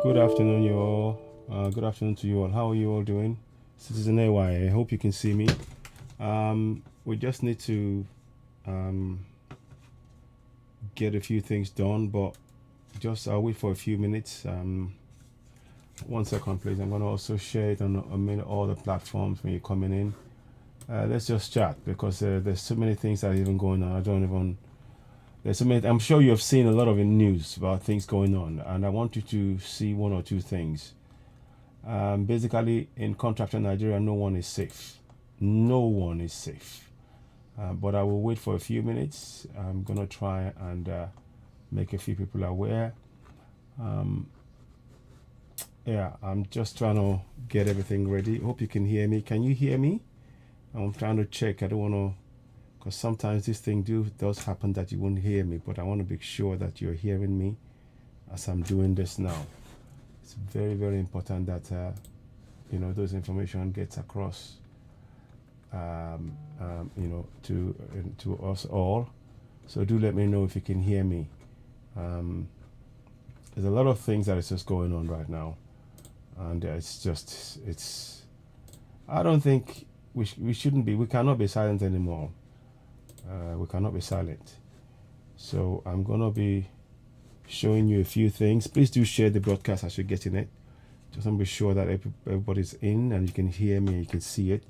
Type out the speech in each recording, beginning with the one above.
Good afternoon, you all. Good afternoon to you all. How are you all doing? Citizen AY, I hope you can see me. We just need to get a few things done, but just I'll wait for a few minutes. 1 second, please. I'm going to also share it on all the platforms when you're coming in. Let's just chat because there's so many things that are even going on. I don't even. There's so many. I'm sure you have seen a lot of news about things going on, and I want you to see one or two things. Basically, in contractor Nigeria, no one is safe. No one is safe. But I will wait for a few minutes. I'm gonna try and make a few people aware. Yeah, I'm just trying to get everything ready. Hope you can hear me. Can you hear me? I'm trying to check. I don't want to, because sometimes this thing does happen that you won't hear me. But I want to make sure that you're hearing me as I'm doing this now. It's very, very important that those information gets across to us all. So do let me know if you can hear me. There's a lot of things that is just going on right now, and I don't think we shouldn't be. We cannot be silent anymore. We cannot be silent. So I'm gonna be showing you a few things. Please do share the broadcast as you're getting it. Just want to be sure that everybody's in and you can hear me and you can see it.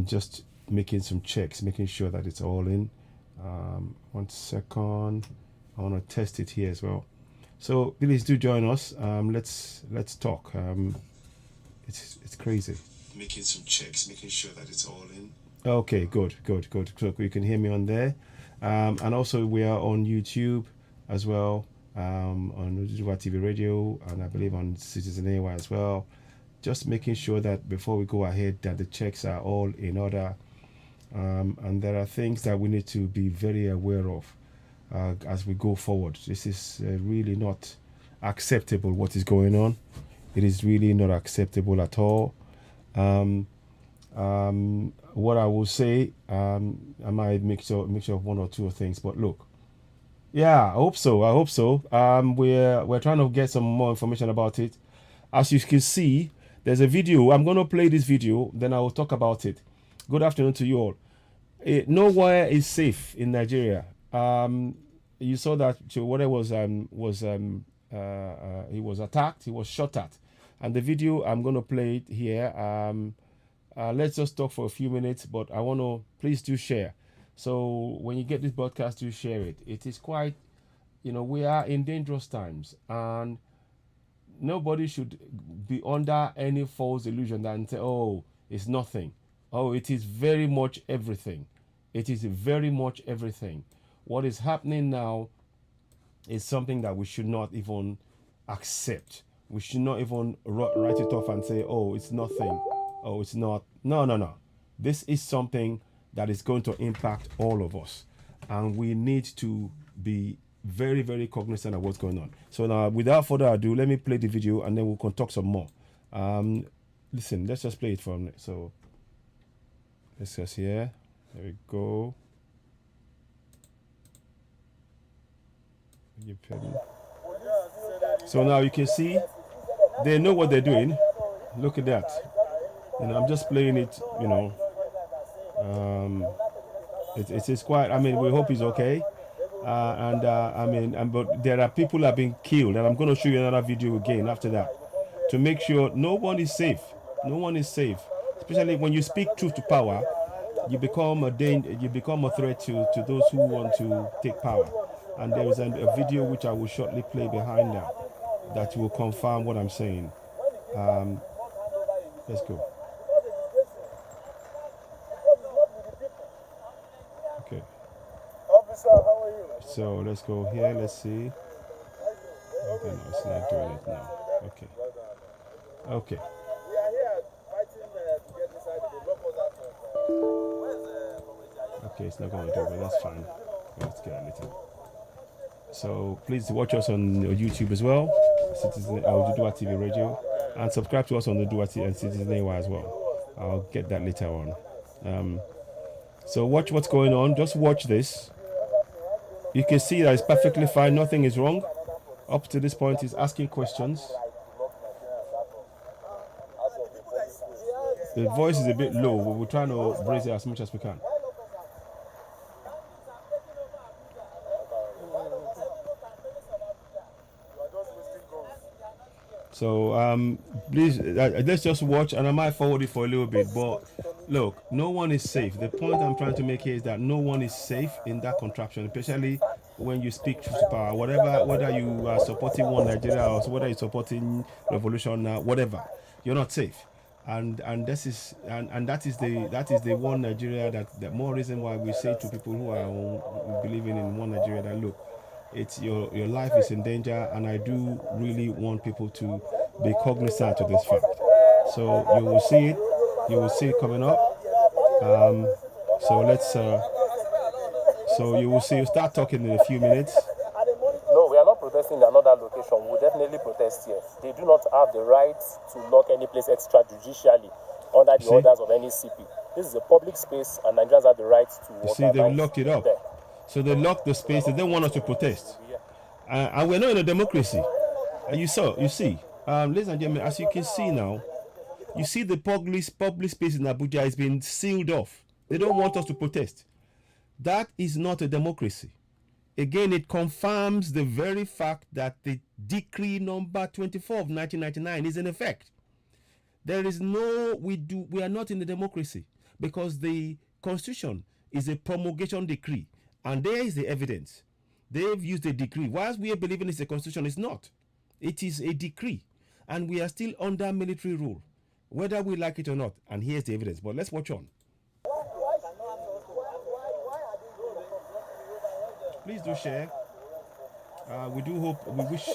Just making some checks, making sure that it's all in. 1 second. I want to test it here as well. So please do join us. Let's talk. It's crazy. Making some checks, making sure that it's all in. Okay, good. So you can hear me on there. And also we are on YouTube as well, on Oduduwa TV radio, and I believe on Citizen AY as well. Just making sure that before we go ahead that the checks are all in order. And there are things that we need to be very aware of as we go forward. This is really not acceptable what is going on. It is really not acceptable at all. What I will say, I might mix of one or two things, but look, yeah, I hope so. We're trying to get some more information about it. As you can see, there's a video. I'm going to play this video, then I will talk about it. Good afternoon to you all. Nowhere is safe in Nigeria. You saw that Sowore he was attacked. He was shot at, and the video I'm going to play it here. Let's just talk for a few minutes, but I want to please do share. So when you get this broadcast, do share it. It is quite, we are in dangerous times, and nobody should be under any false illusion and say, oh, it's nothing. Oh, it is very much everything. It is very much everything. What is happening now is something that we should not even accept. We should not even write it off and say, oh, it's nothing. Oh, it's not. No. This is something that is going to impact all of us. And we need to be very, very cognizant of what's going on. So now, without further ado, let me play the video and then we can talk some more. Listen, let's just play it from it. So let's just here. There we go. So now you can see they know what they're doing. Look at that. I'm just playing it, it is quite, we hope he's okay. But there are people that have been killed, and I'm going to show you another video again after that to make sure no one is safe. No one is safe. Especially when you speak truth to power, you become a danger, you become a threat to those who want to take power. And there is a video which I will shortly play behind that will confirm what I'm saying. Let's go. Okay. Officer, how are you? So let's go here. Let's see. Okay, no, it's not doing it now. Okay. Okay. We are here fighting to get inside the local zone. Okay, it's not going to do it, but that's fine. Let's get it later. So please watch us on YouTube as well, Citizen Oduduwa TV radio, and subscribe to us on the Oduduwa TV and Citizen AY as well. I'll get that later on. So watch what's going on. Just watch this. You can see that it's perfectly fine. Nothing is wrong. up to this point is asking questions. The voice is a bit low, but we're trying to raise it as much as we can. So please, let's just watch, and I might forward it for a little bit. But look, no one is safe. The point I'm trying to make here is that no one is safe in that contraption, especially when you speak truth to power. Whether you are supporting one Nigeria or whether you're supporting revolution now, whatever, you're not safe. And that is the one Nigeria that more reason why we say to people who are believing in one Nigeria that look, it's your life is in danger, and I do really want people to be cognizant of this fact. So you will see it coming up. So let's so you'll start talking in a few minutes. No, we are not protesting in another location. We'll definitely protest here. They do not have the right to lock any place extrajudicially under the orders of any CP. This is a public space, and Nigerians have the right to walk. You see, they locked it up. There. So they locked the space. They don't want us to protest. And we're not in a democracy. You see, ladies and gentlemen, as you can see now, you see the public space in Abuja is being sealed off. They don't want us to protest. That is not a democracy. Again, it confirms the very fact that the decree number 24 of 1999 is in effect. There is no, we are not in a democracy because the Constitution is a promulgation decree, and there is the evidence. They've used a decree. Whilst we are believing it's a constitution, it's not. It is a decree, and we are still under military rule, whether we like it or not. And here's the evidence. But let's watch on. Please do share. We do hope, we wish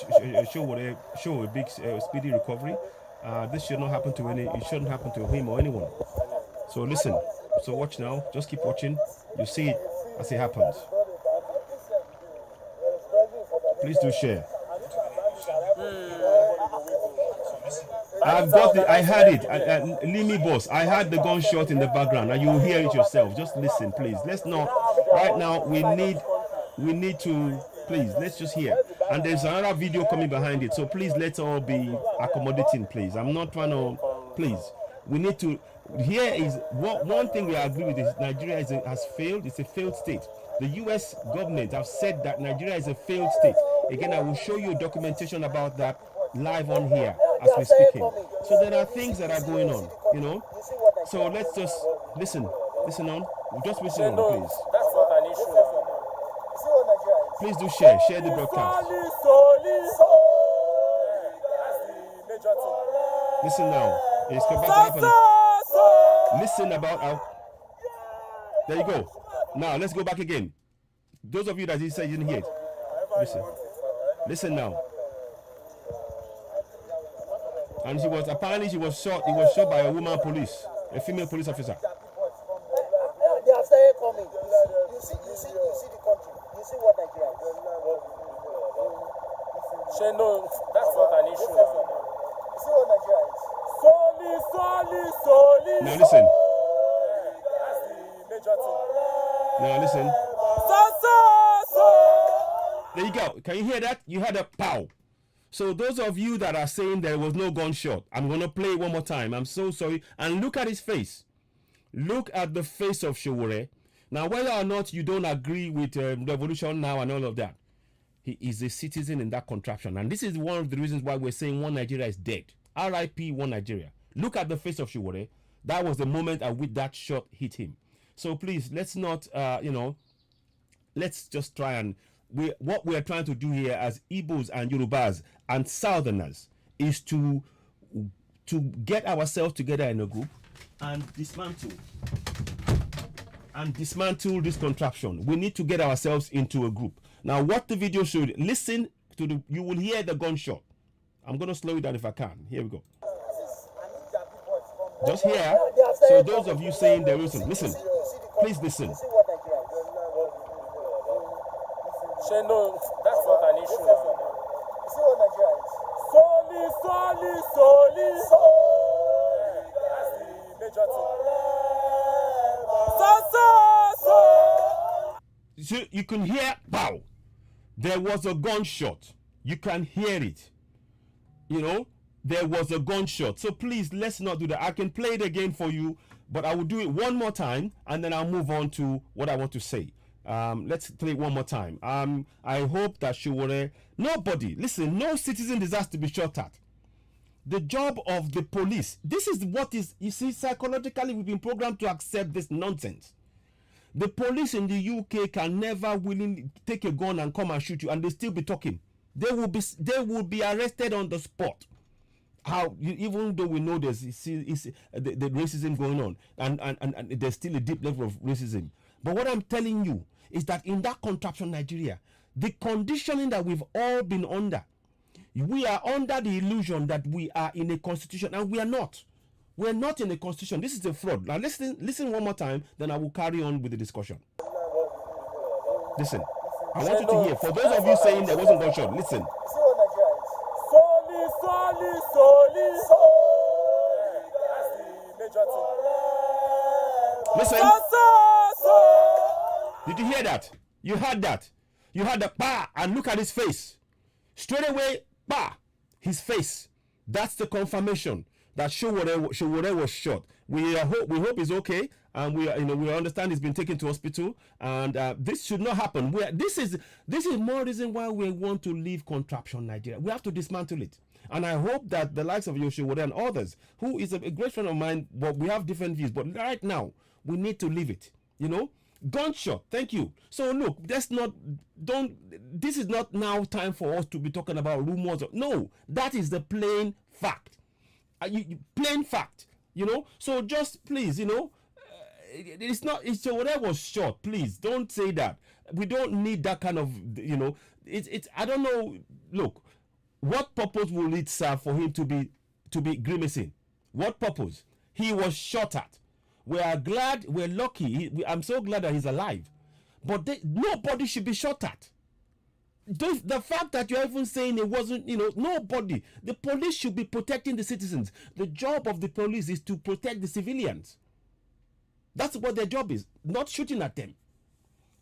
show a big speedy recovery. This should not happen to it shouldn't happen to him or anyone. So listen. So watch now. Just keep watching. You see it as it happens. Please do share. I heard it. Limi boss, I heard the gunshot in the background, and you'll hear it yourself. Just listen, please. Let's not. Right now, we need to, please, let's just hear. And there's another video coming behind it, so please let's all be accommodating, please. I'm not trying to, please. We need to, here is, one thing we agree with is Nigeria has failed. It's a failed state. The US government have said that Nigeria is a failed state. Again, I will show you documentation about that live on here as we're speaking. So there are things that are going on, you know. So let's just listen on. Just listen on, please. That's not an issue. Please do share the broadcast. Listen now. It's about to happen. Listen about how. There you go. Now let's go back again. Those of you that he said you didn't hear it. Listen now. And she was shot. He was shot by a woman police, a female police officer. They have started coming. You see the country. You see what Nigeria is. No, that's not an issue. You see what Nigeria is. Soli. Now listen. That's the major thing. Now listen. So. There you go. Can you hear that? You heard a pow. So those of you that are saying there was no gunshot, I'm going to play it one more time. I'm so sorry. And look at his face. Look at the face of Sowore. Now, whether or not you don't agree with revolution now and all of that, he is a citizen in that contraption. And this is one of the reasons why we're saying one Nigeria is dead. RIP one Nigeria. Look at the face of Sowore. That was the moment at which that shot hit him. So please, let's not, let's just try and, what we are trying to do here as Igbos and Yorubas and Southerners is to get ourselves together in a group and dismantle this contraption. We need to get ourselves into a group. Now, what the video showed, listen to you will hear the gunshot. I'm going to slow it down if I can. Here we go. Just here. So those of you saying there isn't, listen. Please listen. No, that's not an issue. You see what Nigeria is. Soli. That's the major thing. So you can hear, wow, there was a gunshot. You can hear it. You know, there was a gunshot. So please, let's not do that. I can play it again for you, but I will do it one more time, and then I'll move on to what I want to say. Let's play it one more time. I hope that Sowore, nobody, listen, no citizen deserves to be shot at. The job of the police, this is what is, you see, psychologically we've been programmed to accept this nonsense. The police in the UK can never willingly take a gun and come and shoot you, and they still be talking. They will be arrested on the spot. Even though we know there's the racism going on, and there's still a deep level of racism. But what I'm telling you is that in that contraption Nigeria, the conditioning that we've all been under, we are under the illusion that we are in a constitution, and we are not. We're not in a constitution. This is a fraud. Now listen one more time, then I will carry on with the discussion. Listen, I want you to hear. For those of you saying there wasn't gunshot, listen. Listen. Did you hear that? You heard that. You heard the bah, and look at his face. Straight away, bah, his face. That's the confirmation that Sowore was shot. We hope he's okay, and we understand he's been taken to hospital, and this should not happen. This is more reason why we want to leave contraption Nigeria. We have to dismantle it, and I hope that the likes of Sowore and others, who is a great friend of mine, but we have different views. But right now, we need to leave it. You know, gunshot. Thank you. So look, this is not now time for us to be talking about rumors. No, that is the plain fact. Plain fact, you know. So just please, you know, it's Sowore was shot. Please don't say that. We don't need that kind of, you know. It's I don't know. Look, what purpose will it serve for him to be grimacing? What purpose? He was shot at. We are glad, we're lucky. I'm so glad that he's alive. But nobody should be shot at. The fact that you're even saying it wasn't, you know, nobody. The police should be protecting the citizens. The job of the police is to protect the civilians. That's what their job is, not shooting at them.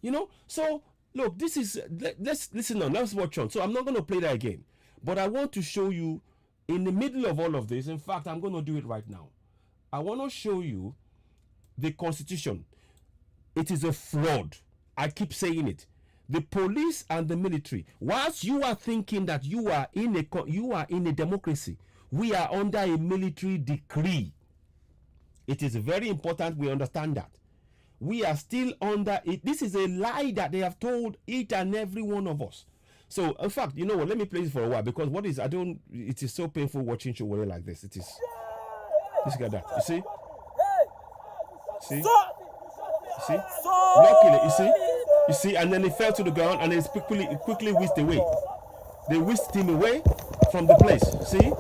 You know? So, look, this is, let's listen on, let's watch on. So I'm not going to play that again. But I want to show you, in the middle of all of this, in fact, I'm going to do it right now. I want to show you the Constitution. It is a fraud. I keep saying it. The police and the military, whilst you are thinking that you are in a democracy, we are under a military decree. It is very important we understand that. We are still under it. This is a lie that they have told each and every one of us. So, in fact, you know what? Let me play this for a while, because it is so painful watching Sowore like this. It is. Just look at that. You see? See? See? Luckily, you see, and then he fell to the ground, and it quickly whisked away. They whisked him away from the place. See?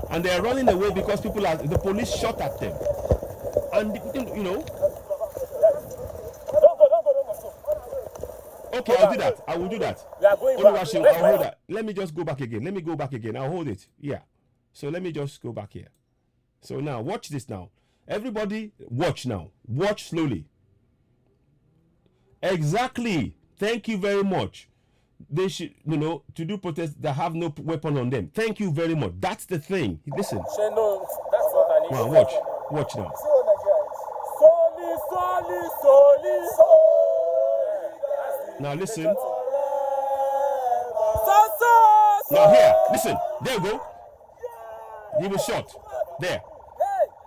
And they are running away because the police shot at them. And, you know. Okay, I'll do that. I will do that. We are going back. I'll hold that. Let me just go back again. Let me go back again. I'll hold it. Yeah. So let me just go back here. So now, watch this now. Everybody, watch now. Watch slowly. Exactly. Thank you very much. They should, you know, to do protests that have no weapon on them. Thank you very much. That's the thing. Listen. No, that's not an issue. Now, watch now. Now listen. Now here, listen. There you go. He was shot. There.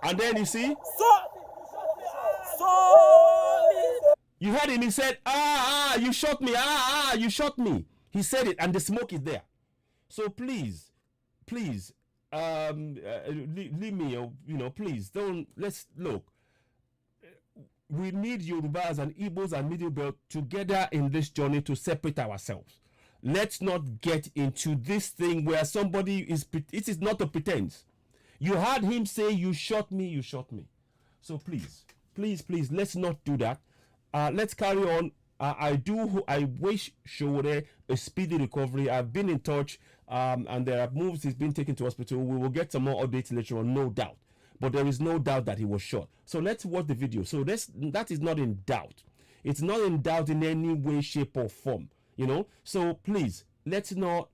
And then you see? You heard him, he said, you shot me, you shot me. He said it, and the smoke is there. So please, leave me, you know, please, let's look. We need Yorubas and Igbos and Middle Belt together in this journey to separate ourselves. Let's not get into this thing where it is not a pretense. You heard him say, you shot me, you shot me. So please, let's not do that. Let's carry on. I wish Sowore a speedy recovery. I've been in touch, and there are moves. He's been taken to hospital. We will get some more updates later on, no doubt. But there is no doubt that he was shot. So let's watch the video. So that is not in doubt. It's not in doubt in any way, shape, or form. You know. So please, let's not,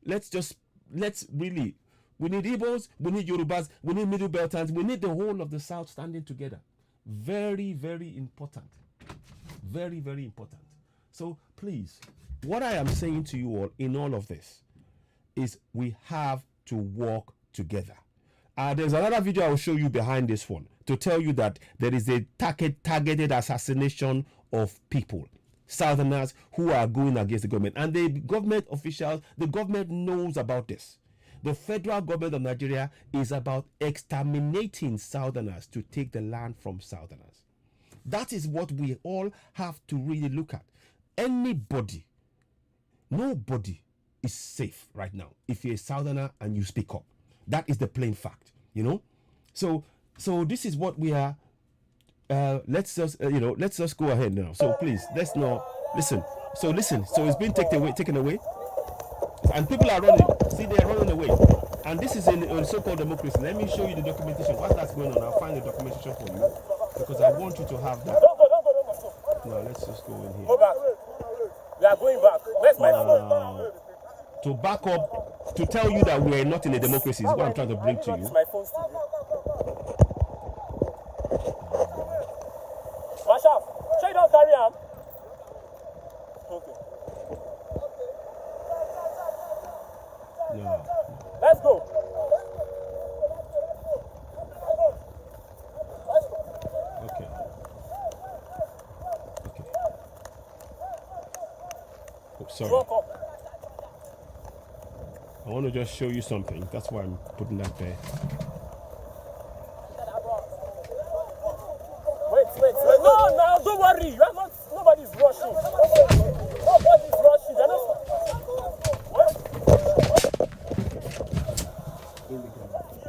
let's really, we need Igbos, we need Yorubas, we need Middle Beltans, we need the whole of the South standing together. Very, very important. Very, very important. So please, what I am saying to you all in all of this is we have to work together. There's another video I will show you behind this one to tell you that there is a targeted assassination of people, Southerners who are going against the government. And the government officials, the government knows about this. The federal government of Nigeria is about exterminating Southerners to take the land from Southerners. That is what we all have to really look at. Anybody, nobody is safe right now if you're a Southerner and you speak up. That is the plain fact, So this is what we are. Let's just go ahead now. So please, let's not listen. So listen. So it's been taken away, and people are running. See, they are running away. And this is in so-called democracy. Let me show you the documentation. While that's going on, I'll find the documentation for you because I want you to have that. Don't go. No, let's just go in here. Go back. We are going back. Where's my phone? To back up, to tell you that we are not in a democracy is what I'm trying to bring to you. My phone's to you. Mashaf, sure you don't carry him. Okay. No. Let's go. Okay. Oh, sorry. I want to just show you something. That's why I'm putting that there. Wait. No, don't worry. You are not. Nobody's rushing. Nobody's rushing. They're not. In the garage.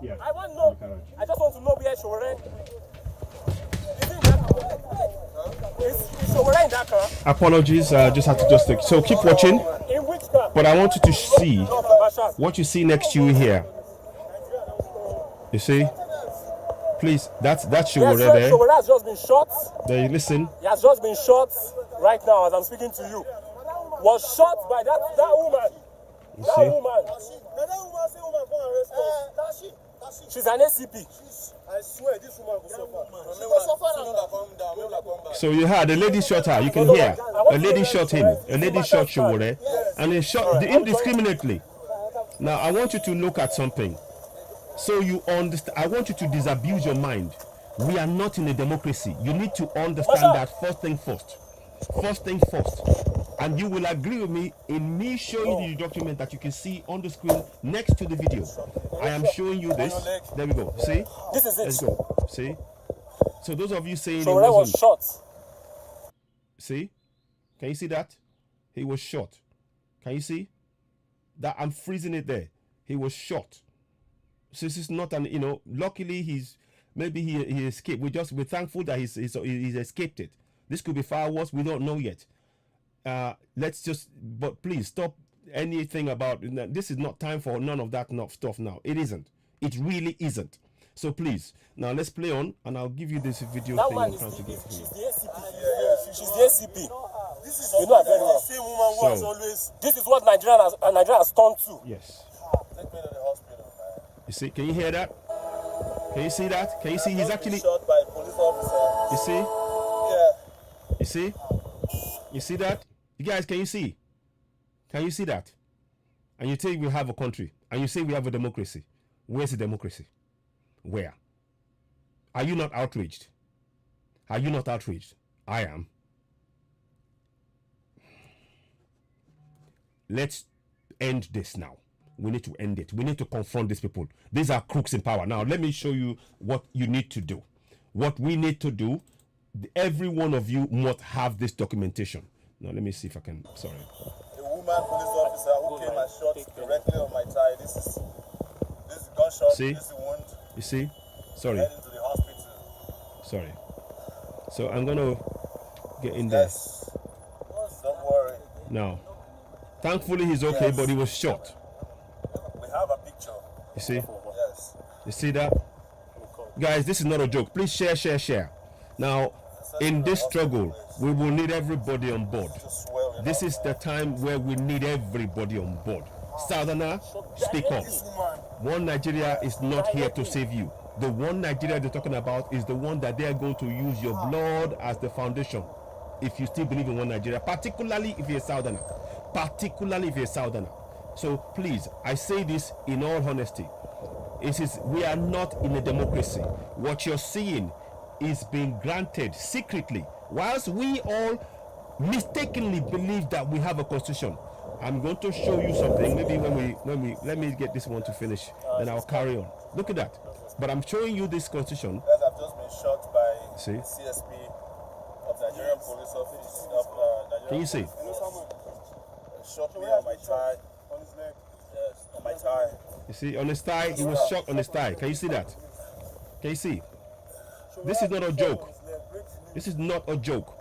Yeah. I want to know. I just want to know where Sowore. Is Sowore in that car? Apologies. Just had to so keep watching. In which car? But I want you to see what you see next to you here. You see? Please, that's Sowore there. Sowore has just been shot. There, listen. He has just been shot right now as I'm speaking to you. Was shot by that woman. You that see? woman. She's an SCP. I swear this woman will suffer. So you heard a lady shot her. You can hear a lady shot him. A lady shot Sowore, and he shot indiscriminately. Now I want you to look at something. So you understand. I want you to disabuse your mind. We are not in a democracy. You need to understand that first thing first. First thing first. And you will agree with me in me showing you the document that you can see on the screen next to the video. I am showing you this. There we go. See? This is it. Let's go. See? So those of you saying Sowore was shot. See? Can you see that? He was shot. Can you see? That I'm freezing it there. He was shot. So this is not an, luckily he escaped. We're thankful that he's escaped it. This could be far worse. We don't know yet. But please stop anything about, this is not time for none of that stuff now. It isn't. It really isn't. So please, now let's play on, and I'll give you this video that thing I'm trying to get she's here. the SCP. She's the SCP. This is the same woman who has always. This is what Nigeria has turned to. Yes. Take me to the hospital, man. You see? Can you hear that? Can you see that? Can you see? He's actually shot by a police officer. You see? Yeah. You see? You see that? You guys, can you see? Can you see that? And you say we have a country, and you say we have a democracy. Where's the democracy? Where? Are you not outraged? Are you not outraged? I am. Let's end this now. We need to end it. We need to confront these people. These are crooks in power. Now, let me show you what you need to do. What we need to do, every one of you must have this documentation. Now, let me see if I can, sorry. A woman police officer who came and shot directly on my thigh. This is gunshot. See? This is wound. You see? Sorry. Heading to the hospital. Sorry. So I'm going to get in there. Yes. Don't worry. Now, thankfully he's okay, but he was shot. We have a picture. You see? Yes. You see that? Guys, this is not a joke. Please share. Now, in this struggle, we will need everybody on board. Just swell This is the time where we need everybody on board. Southerner, speak up. One Nigeria is not here to save you. The one Nigeria they're talking about is the one that they're going to use your blood as the foundation. If you still believe in one Nigeria, particularly if you're a Southerner. Particularly if you're a Southerner. So please, I say this in all honesty. We are not in a democracy. What you're seeing is being granted secretly, whilst we all mistakenly believe that we have a constitution. I'm going to show you something. Maybe when we let me get this one to finish, then I'll carry on. Look at that. But I'm showing you this constitution. Guys have just been shot by CSP of Nigerian Police Office of Nigerian. Can you see? Shot me on my thigh. On his leg. Yes, on my thigh. You see, on his thigh, he was shot on his thigh. Can you see that? Can you see? This is not a joke. This is not a joke.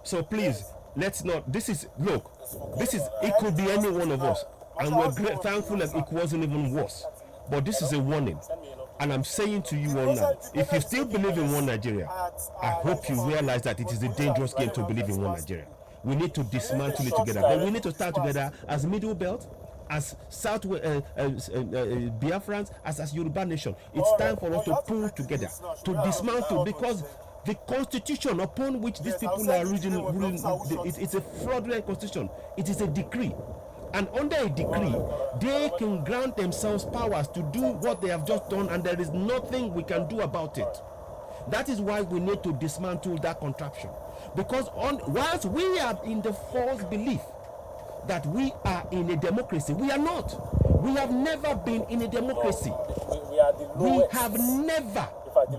So please, let's not. This is, look, this is, it could be any one of us. And we're thankful that it wasn't even worse. But this is a warning. And I'm saying to you all now, if you still believe in one Nigeria, I hope you realize that it is a dangerous game to believe in one Nigeria. We need to dismantle it together. But we need to start together as Middle Belt, as South Biafrans, as Yoruba nation. It's time for us to pull together, to dismantle, because the constitution upon which these people are ruling, it's a fraudulent constitution. It is a decree. And under a decree, they can grant themselves powers to do what they have just done, and there is nothing we can do about it. That is why we need to dismantle that contraption. Because whilst we are in the false belief that we are in a democracy, we are not. We have never been in a democracy. We have never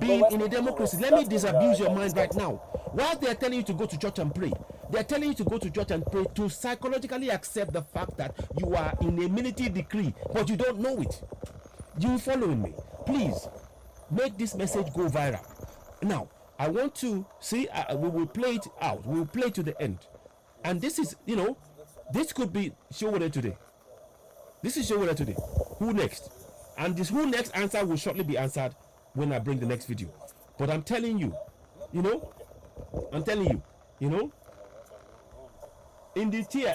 been in a democracy. Let me disabuse your mind right now. Whilst they are telling you to go to church and pray, they are telling you to go to church and pray to psychologically accept the fact that you are in a military decree, but you don't know it. You following me? Please make this message go viral. Now, I want to see, we will play it out. We will play it to the end. And this is, this could be Sowore today. This is Sowore today. Who next? And this who next answer will shortly be answered when I bring the next video. But I'm telling you, I'm telling you, in the tier,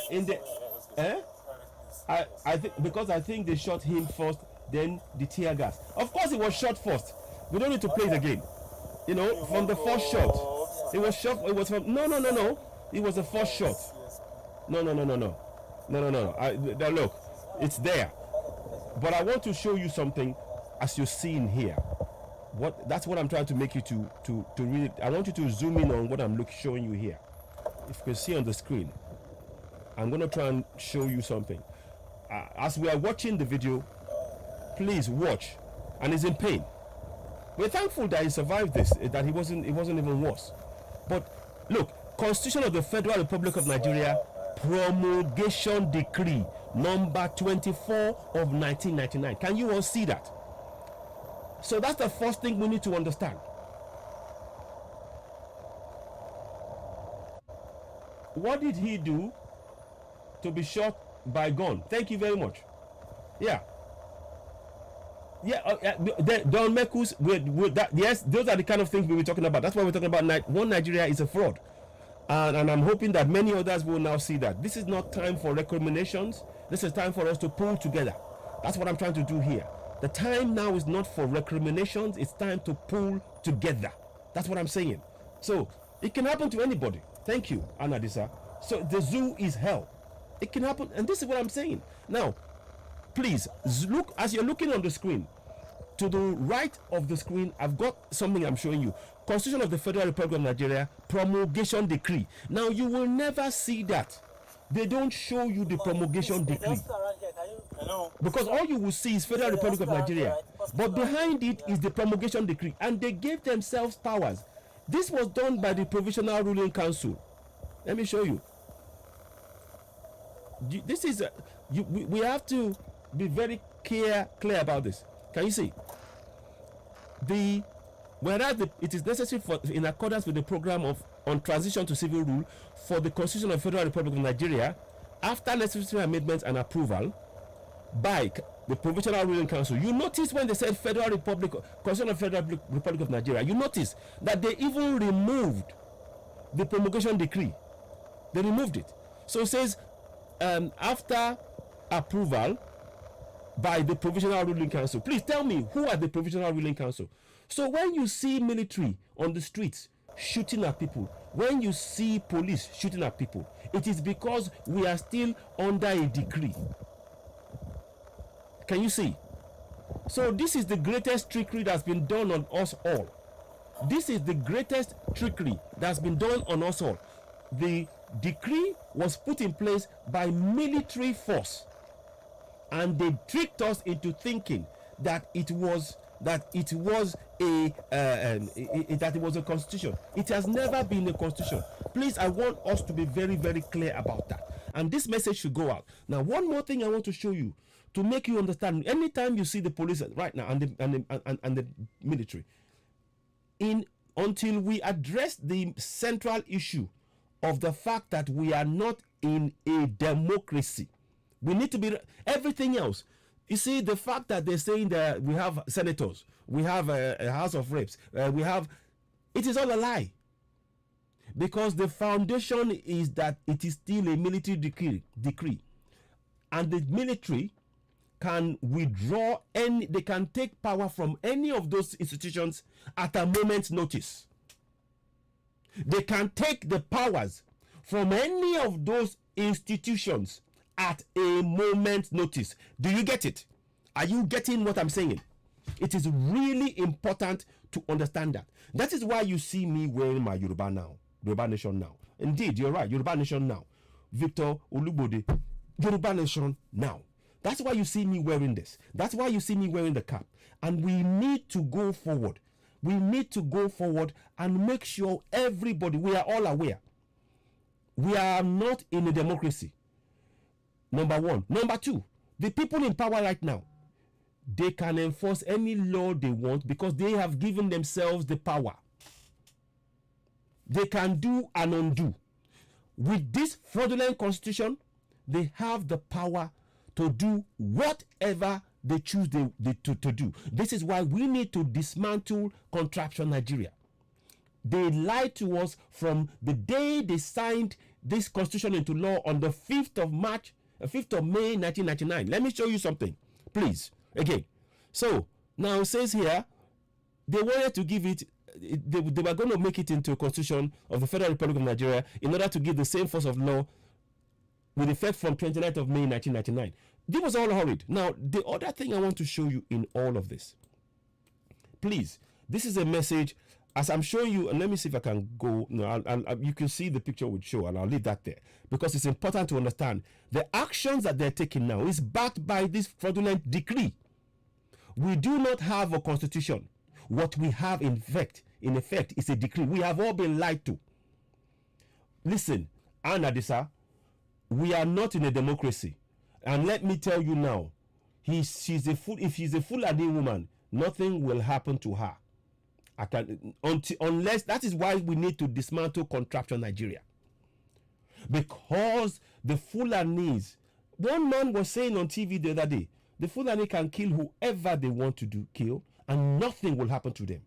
I think, because I think they shot him first, then the tear gas. Of course, it was shot first. We don't need to play it again. From the first shot, it was shot. It was from no. It was the first shot. No. Look, it's there. But I want to show you something, as you're seeing here. That's what I'm trying to make you to read. I want you to zoom in on what I'm showing you here. If you can see on the screen, I'm going to try and show you something. As we are watching the video, please watch. And he's in pain. We're thankful that he survived this, that it wasn't even worse. But look, Constitution of the Federal Republic of Nigeria, Promulgation Decree number 24 of 1999. Can you all see that? So that's the first thing we need to understand. What did he do to be shot by gun? Thank you very much. Yeah. Don't make us with that. Yes, those are the kind of things we were talking about. That's why we're talking about one Nigeria is a fraud. And I'm hoping that many others will now see that. This is not time for recriminations. This is time for us to pull together. That's what I'm trying to do here. The time now is not for recriminations. It's time to pull together. That's what I'm saying. So it can happen to anybody. Thank you, Anadisa. So the zoo is hell. It can happen. And this is what I'm saying. Now, please look, as you're looking on the screen, to the right of the screen, I've got something I'm showing you. Constitution of the Federal Republic of Nigeria, Promulgation Decree. Now, you will never see that. They don't show you the Promulgation Decree. Because all you will see is Federal Republic of Nigeria. But behind it is the Promulgation Decree. And they gave themselves powers. This was done by the Provisional Ruling Council. Let me show you. This is we have to be very clear about this. Can you see? Whereas it is necessary in accordance with the program on transition to civil rule for the Constitution of the Federal Republic of Nigeria, after necessary amendments and approval by the Provisional Ruling Council. You notice when they said Federal Republic, Constitution of the Federal Republic of Nigeria, you notice that they even removed the Promulgation Decree. They removed it. So it says, after approval by the Provisional Ruling Council. Please tell me, who are the Provisional Ruling Council? So when you see military on the streets shooting at people, when you see police shooting at people, it is because we are still under a decree. Can you see? So this is the greatest trickery that's been done on us all. This is the greatest trickery that's been done on us all. The decree was put in place by military force, and they tricked us into thinking that it was a constitution. It has never been a constitution. Please, I want us to be very, very clear about that, and this message should go out. Now, one more thing I want to show you to make you understand. Anytime you see the police right now and the military, until we address the central issue of the fact that we are not in a democracy, we need to be everything else. You see, the fact that they're saying that we have senators, we have a House of Reps, it is all a lie, because the foundation is that it is still a military decree, and the military can withdraw they can take power from any of those institutions at a moment's notice. They can take the powers from any of those institutions at a moment's notice. Do you get it? Are you getting what I'm saying? It is really important to understand that. That is why you see me wearing my Yoruba Nation now. Indeed, you're right. Yoruba Nation now. Victor Olubode, Yoruba Nation now. That's why you see me wearing this. That's why you see me wearing the cap. And we need to go forward. We need to go forward and make sure everybody, we are all aware. We are not in a democracy. Number one. Number two, the people in power right now, they can enforce any law they want because they have given themselves the power. They can do and undo. With this fraudulent constitution, they have the power to do whatever they choose to do. This is why we need to dismantle contraption Nigeria. They lied to us from the day they signed this constitution into law on the 5th of May 1999. Let me show you something, please. Again. So now it says here, they wanted to give it, they were going to make it into a constitution of the Federal Republic of Nigeria in order to give the same force of law with effect from 29th of May 1999. This was all horrid. Now, the other thing I want to show you in all of this, please, this is a message, as I'm showing you, and let me see if I can go, no, you can see the picture would show, and I'll leave that there, because it's important to understand the actions that they're taking now is backed by this fraudulent decree. We do not have a constitution. What we have in effect is a decree. We have all been lied to. Listen, Anadisa, we are not in a democracy. And let me tell you now, if she's a Fulani woman, nothing will happen to her. Unless that is why we need to dismantle contraption Nigeria. Because the Fulanis, one man was saying on TV the other day, the Fulani can kill whoever they want to kill, and nothing will happen to them.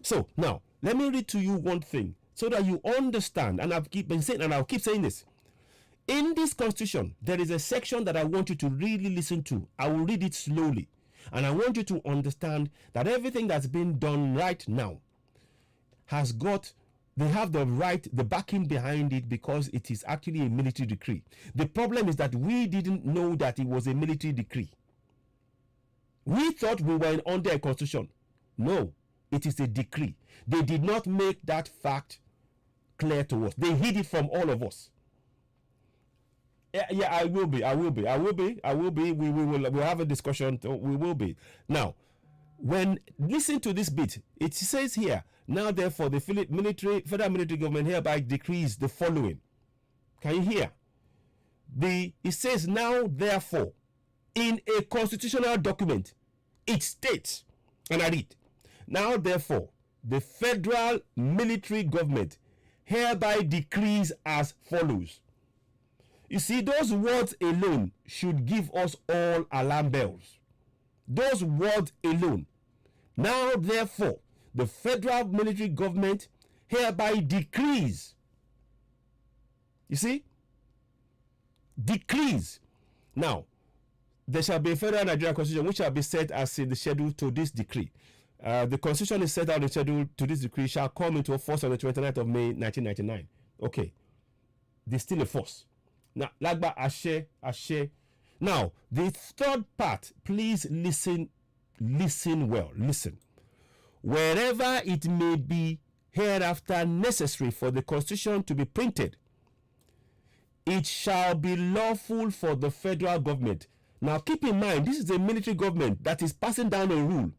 So now, let me read to you one thing so that you understand, and I'll keep saying this. In this constitution, there is a section that I want you to really listen to. I will read it slowly. And I want you to understand that everything that's been done right now they have the right, the backing behind it, because it is actually a military decree. The problem is that we didn't know that it was a military decree. We thought we were under a constitution. No, it is a decree. They did not make that fact clear to us. They hid it from all of us. Yeah, I will be. We'll have a discussion. We will be. Now, listen to this bit. It says here, now therefore the federal military government hereby decrees the following. Can you hear? It says, now therefore, in a constitutional document, it states, and I read, now therefore, the federal military government hereby decrees as follows. You see, those words alone should give us all alarm bells. Those words alone. Now, therefore, the federal military government hereby decrees. You see? decrees. Now, there shall be a federal Nigerian constitution which shall be set as in the schedule to this decree. The constitution is set out in the schedule to this decree shall come into force on the 29th of May 1999. Okay, there's still a force. Now, Lagba Ashe. Now, the third part, please listen well. Listen. Wherever it may be hereafter necessary for the constitution to be printed, it shall be lawful for the federal government. Now, keep in mind, this is a military government that is passing down a rule.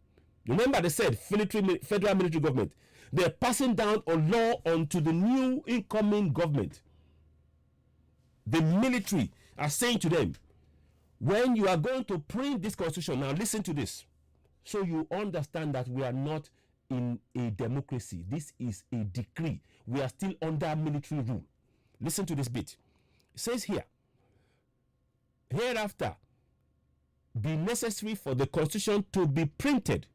Remember, they said federal military government. They're passing down a law onto the new incoming government. The military are saying to them, when you are going to print this constitution, now listen to this, so you understand that we are not in a democracy. This is a decree. We are still under military rule. Listen to this bit. It says here, hereafter be necessary for the constitution to be printed,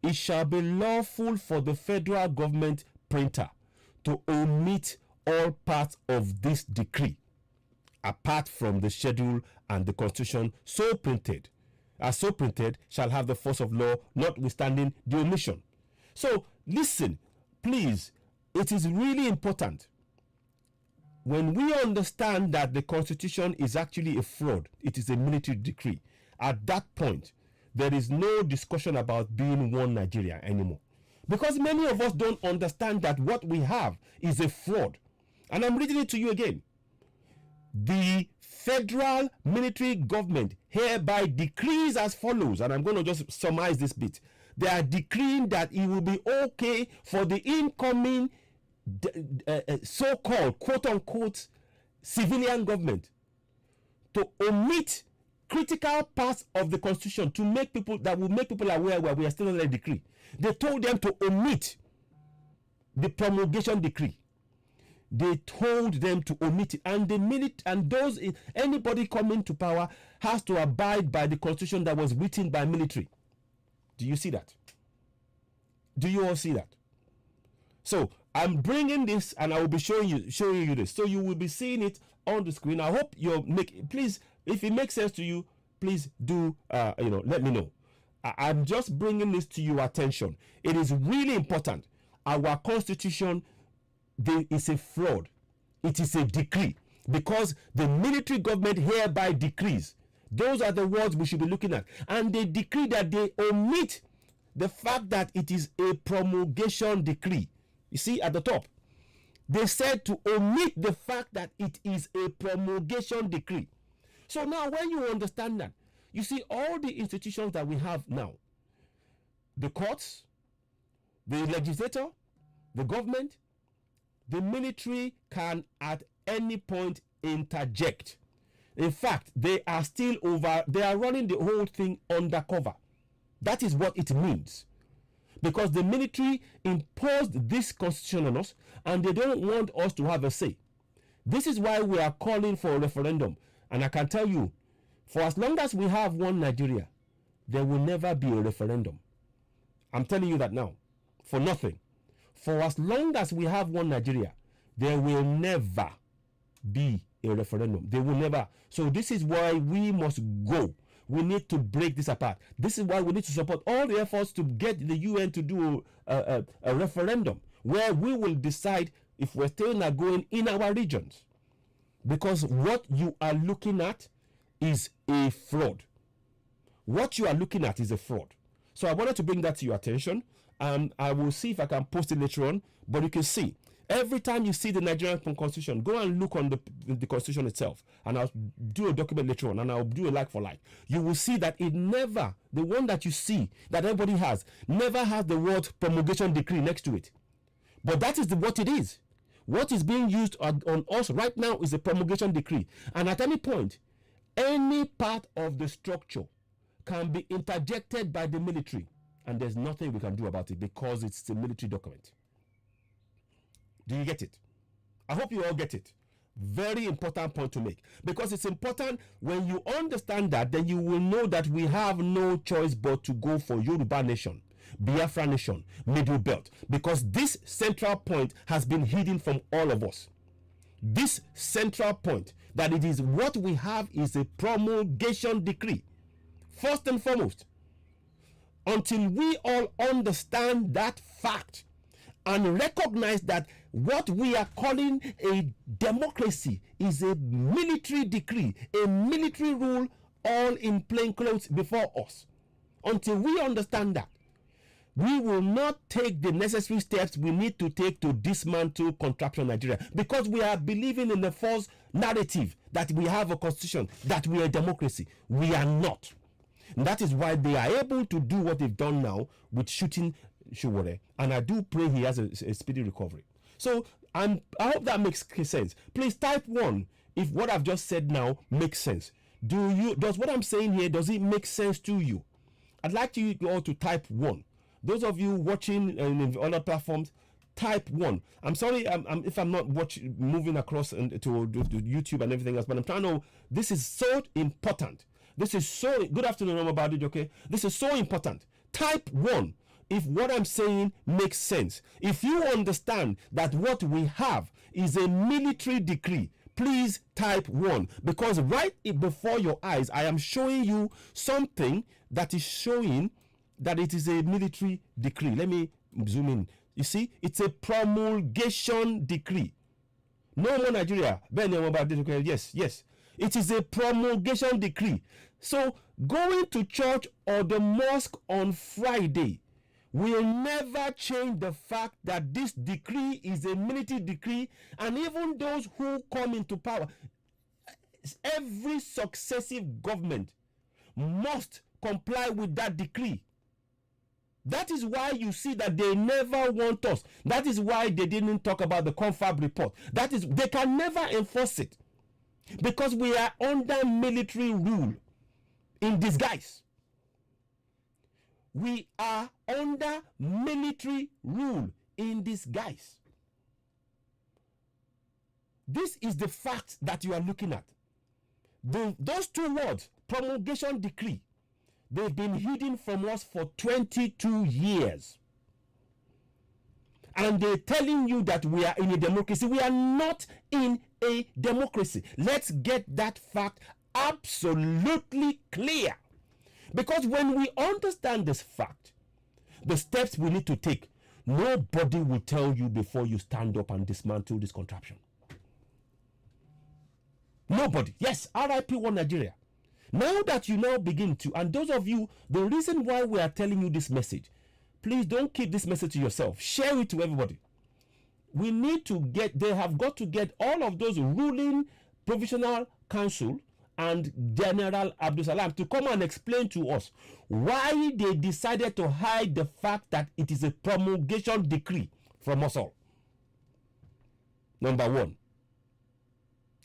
it shall be lawful for the federal government printer to omit all parts of this decree, apart from the schedule and the constitution so printed, as so printed shall have the force of law, notwithstanding the omission. So listen, please, it is really important when we understand that the constitution is actually a fraud, it is a military decree. At that point, there is no discussion about being one Nigeria anymore, because many of us don't understand that what we have is a fraud. And I'm reading it to you again. The federal military government hereby decrees as follows, and I'm going to just summarize this bit. They are decreeing that it will be okay for the incoming so-called quote-unquote civilian government to omit critical parts of the constitution to make people, that will make people aware where we are still under a decree. They told them to omit the promulgation decree. They told them to omit it, and the minute and those anybody coming to power has to abide by the constitution that was written by military. Do you see that? Do you all see that? So I'm bringing this, and I will be showing you this, so you will be seeing it on the screen. I hope you'll please, if it makes sense to you, please do let me know. I'm just bringing this to your attention. It is really important. Our constitution is a fraud. It is a decree, because the military government hereby decrees. Those are the words we should be looking at. And they decree that they omit the fact that it is a promulgation decree. You see at the top, they said to omit the fact that it is a promulgation decree. So now when you understand that, you see all the institutions that we have now, the courts, the legislature, the government, the military can at any point interject. In fact, they are running the whole thing undercover. That is what it means. Because the military imposed this constitution on us, and they don't want us to have a say. This is why we are calling for a referendum. And I can tell you, for as long as we have one Nigeria, there will never be a referendum. I'm telling you that now, for nothing. For as long as we have one Nigeria, there will never be a referendum. They will never. So this is why we must go. We need to break this apart. This is why we need to support all the efforts to get the UN to do a referendum where we will decide if we're still not going in our regions. Because what you are looking at is a fraud. What you are looking at is a fraud. So I wanted to bring that to your attention. I will see if I can post it later on. But you can see, every time you see the Nigerian Constitution, go and look on the Constitution itself. And I'll do a document later on, and I'll do a like for like. You will see that it never, the one that you see, that everybody has, never has the word promulgation decree next to it. But that is what it is. What is being used on us right now is a promulgation decree. And at any point, any part of the structure can be interjected by the military. And there's nothing we can do about it because it's a military document. Do you get it? I hope you all get it. Very important point to make, because it's important. When you understand that, then you will know that we have no choice but to go for Yoruba nation, Biafra nation, Middle Belt, because this central point has been hidden from all of us. this central point, that it is what we have is a promulgation decree. First and foremost, until we all understand that fact and recognize that what we are calling a democracy is a military decree, a military rule, all in plain clothes before us. Until we understand that, we will not take the necessary steps we need to take to dismantle contraption Nigeria, because we are believing in the false narrative that we have a constitution, that we are a democracy. We are not. And that is why they are able to do what they've done now with shooting Sowore, and I do pray he has a speedy recovery. So I hope that makes sense. Please type 1 if what I've just said now makes sense. Does what I'm saying here, does it make sense to you? I'd like you all to type 1. Those of you watching in other platforms, type 1. I'm sorry if I'm not moving across to YouTube and everything else, but I'm trying to. This is so important. This is so. Good afternoon, about it. Okay, this is so important. Type 1 if what I'm saying makes sense. If you understand that what we have is a military decree, please type 1, because right before your eyes, I am showing you something that is showing that it is a military decree. Let me zoom in. You see, it's a promulgation decree. No more Nigeria. Yes, yes. It is a promulgation decree. So going to church or the mosque on Friday will never change the fact that this decree is a military decree, and even those who come into power, every successive government must comply with that decree. That is why you see that they never want us. That is why they didn't talk about the confab report. That is, they can never enforce it, because we are under military rule in disguise. We are under military rule in disguise. This is the fact that you are looking at. Those two words, promulgation decree, they've been hidden from us for 22 years. And they're telling you that we are in a democracy. We are not in a democracy. Let's get that fact absolutely clear. Because when we understand this fact, the steps we need to take, nobody will tell you before you stand up and dismantle this contraption. Nobody. Yes, RIP One Nigeria. Now that you now begin to, and those of you, the reason why we are telling you this message, please don't keep this message to yourself. Share it to everybody. We need to they have got to get all of those ruling provisional council and General Abdul Salam to come and explain to us why they decided to hide the fact that it is a promulgation decree from us all. Number 1.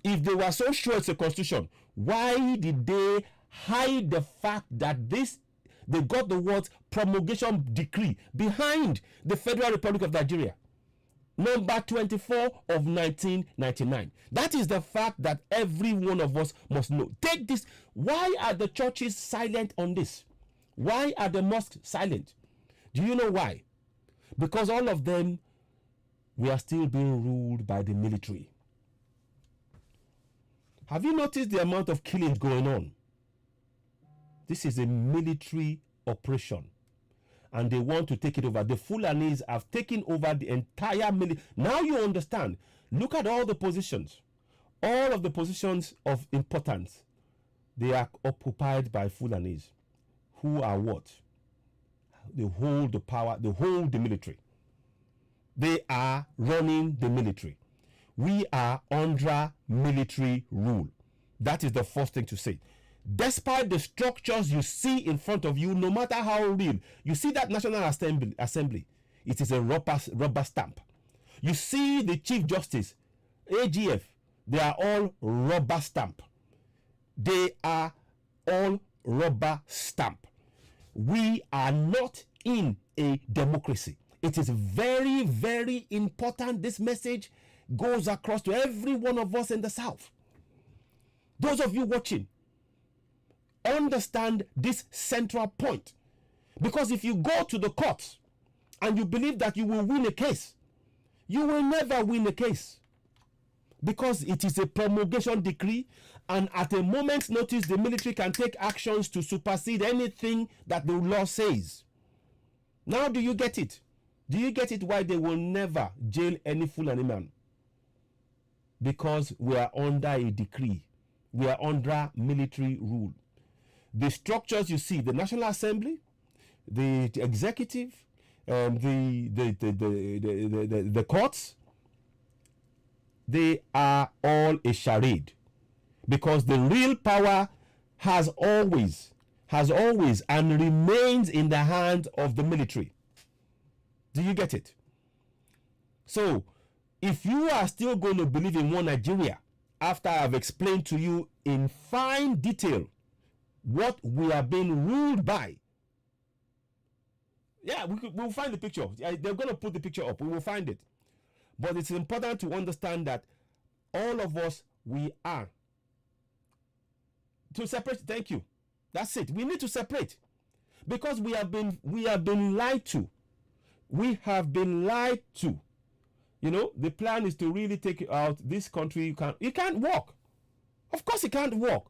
If they were so sure it's a constitution, why did they hide the fact that they got the words promulgation decree behind the Federal Republic of Nigeria? Number 24 of 1999. That is the fact that every one of us must know. Take this. Why are the churches silent on this? Why are the mosques silent? Do you know why? Because all of them, we are still being ruled by the military. Have you noticed the amount of killing going on? This is a military operation, and they want to take it over. The Fulanis have taken over the entire military. Now you understand. Look at all the positions. All of the positions of importance, they are occupied by Fulanis, who are what? They hold the power, they hold the military. They are running the military. We are under military rule. That is the first thing to say. Despite the structures you see in front of you, no matter how real, you see that National Assembly, it is a rubber stamp. You see the Chief Justice, AGF, they are all rubber stamp. They are all rubber stamp. We are not in a democracy. It is very, very important this message goes across to every one of us in the South. Those of you watching, understand this central point. Because if you go to the courts and you believe that you will win a case, you will never win a case. because it is a promulgation decree, and at a moment's notice, the military can take actions to supersede anything that the law says. Now, do you get it? Do you get it why they will never jail any Fulani man? Because we are under a decree. We are under military rule. The structures you see, the National Assembly, the executive, the courts, they are all a charade, because the real power has always and remains in the hands of the military. Do you get it? So if you are still going to believe in one Nigeria after I've explained to you in fine detail what we are being ruled by, yeah, we'll find the picture. They're going to put the picture up. We will find it. But it's important to understand that all of us, we are to separate. Thank you. That's it. We need to separate, because we have been lied to. We have been lied to. You know, the plan is to really take out this country. You can't work. Of course, it can't work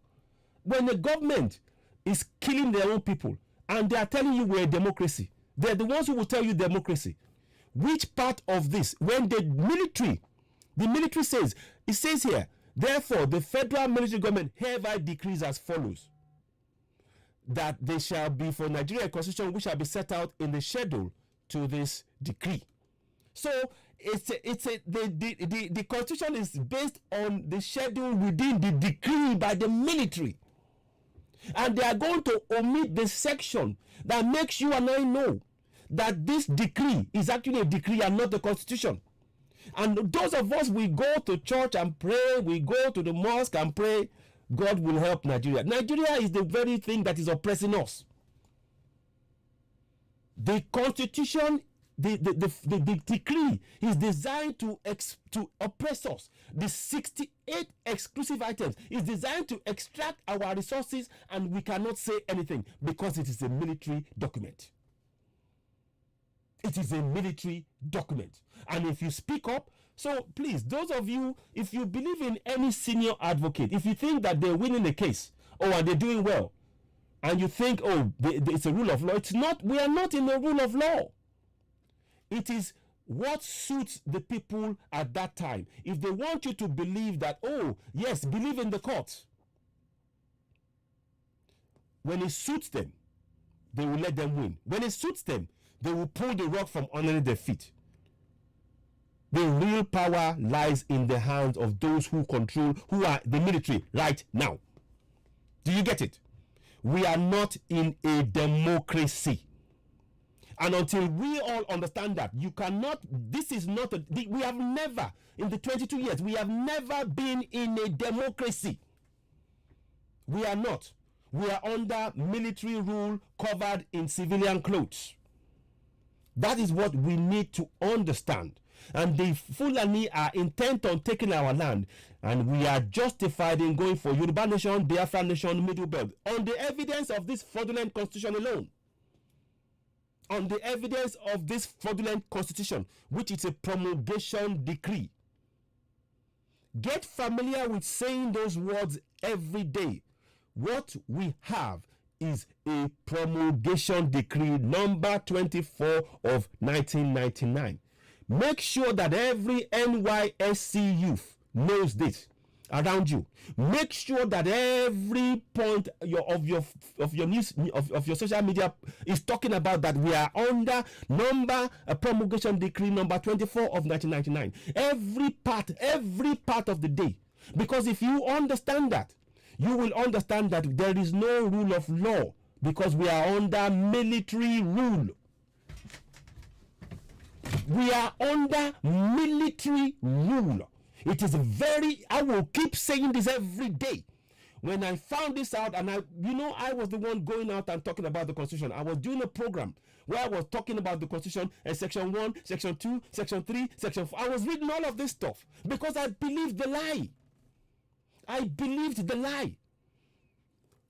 when the government is killing their own people and they are telling you we're a democracy. They're the ones who will tell you democracy. Which part of this, when the military says, it says here, therefore the federal military government hereby decrees as follows, that there shall be for Nigeria a constitution which shall be set out in the schedule to this decree. So the constitution is based on the schedule within the decree by the military, and they are going to omit the section that makes you and I know that this decree is actually a decree and not the constitution. And those of us, we go to church and pray, we go to the mosque and pray, God will help Nigeria. Nigeria is the very thing that is oppressing us. The constitution, the decree is designed to oppress us. The 68 exclusive items is designed to extract our resources, and we cannot say anything because it is a military document. It is a military document. And if you speak up, so please, those of you, if you believe in any senior advocate, if you think that they're winning the case, and they're doing well, and you think, it's a rule of law, it's not. We are not in a rule of law. It is what suits the people at that time. If they want you to believe that, yes, believe in the court, when it suits them, they will let them win. When it suits them, they will pull the rug from underneath their feet. The real power lies in the hands of those who control, who are the military right now. Do you get it? We are not in a democracy. And until we all understand that, we have never, in the 22 years, we have never been in a democracy. We are not. We are under military rule covered in civilian clothes. That is what we need to understand. And the Fulani are intent on taking our land, and we are justified in going for Yoruba nation, Biafra nation, Middle Belt, on the evidence of this fraudulent constitution alone. On the evidence of this fraudulent constitution, which is a promulgation decree. Get familiar with saying those words every day. What we have is a promulgation decree number 24 of 1999. Make sure that every NYSC youth knows this around you. Make sure that every point of your social media is talking about that we are under promulgation decree number 24 of 1999. Every part of the day. Because if you understand that, you will understand that there is no rule of law, because we are under military rule. We are under military rule. It is I will keep saying this every day. When I found this out, and I was the one going out and talking about the Constitution. I was doing a program where I was talking about the Constitution and Section 1, Section 2, Section 3, Section 4. I was reading all of this stuff because I believed the lie. I believed the lie.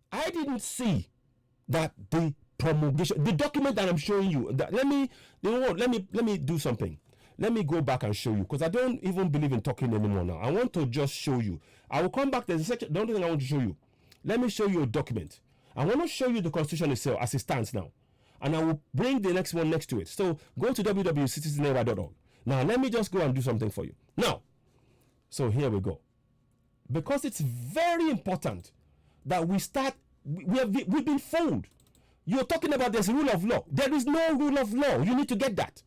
I didn't see that the promulgation, the document that I'm showing you. Let me do something. let me go back and show you, because I don't even believe in talking anymore now. I want to just show you. I will come back. There's a section. The only thing I want to show you. Let me show you a document. I want to show you the Constitution itself as it stands now. And I will bring the next one next to it. So go to www.citizenera.org. Now, let me just go and do something for you. Now, so here we go. Because it's very important that we start. We've been fooled. You're talking about there's a rule of law. There is no rule of law. You need to get that.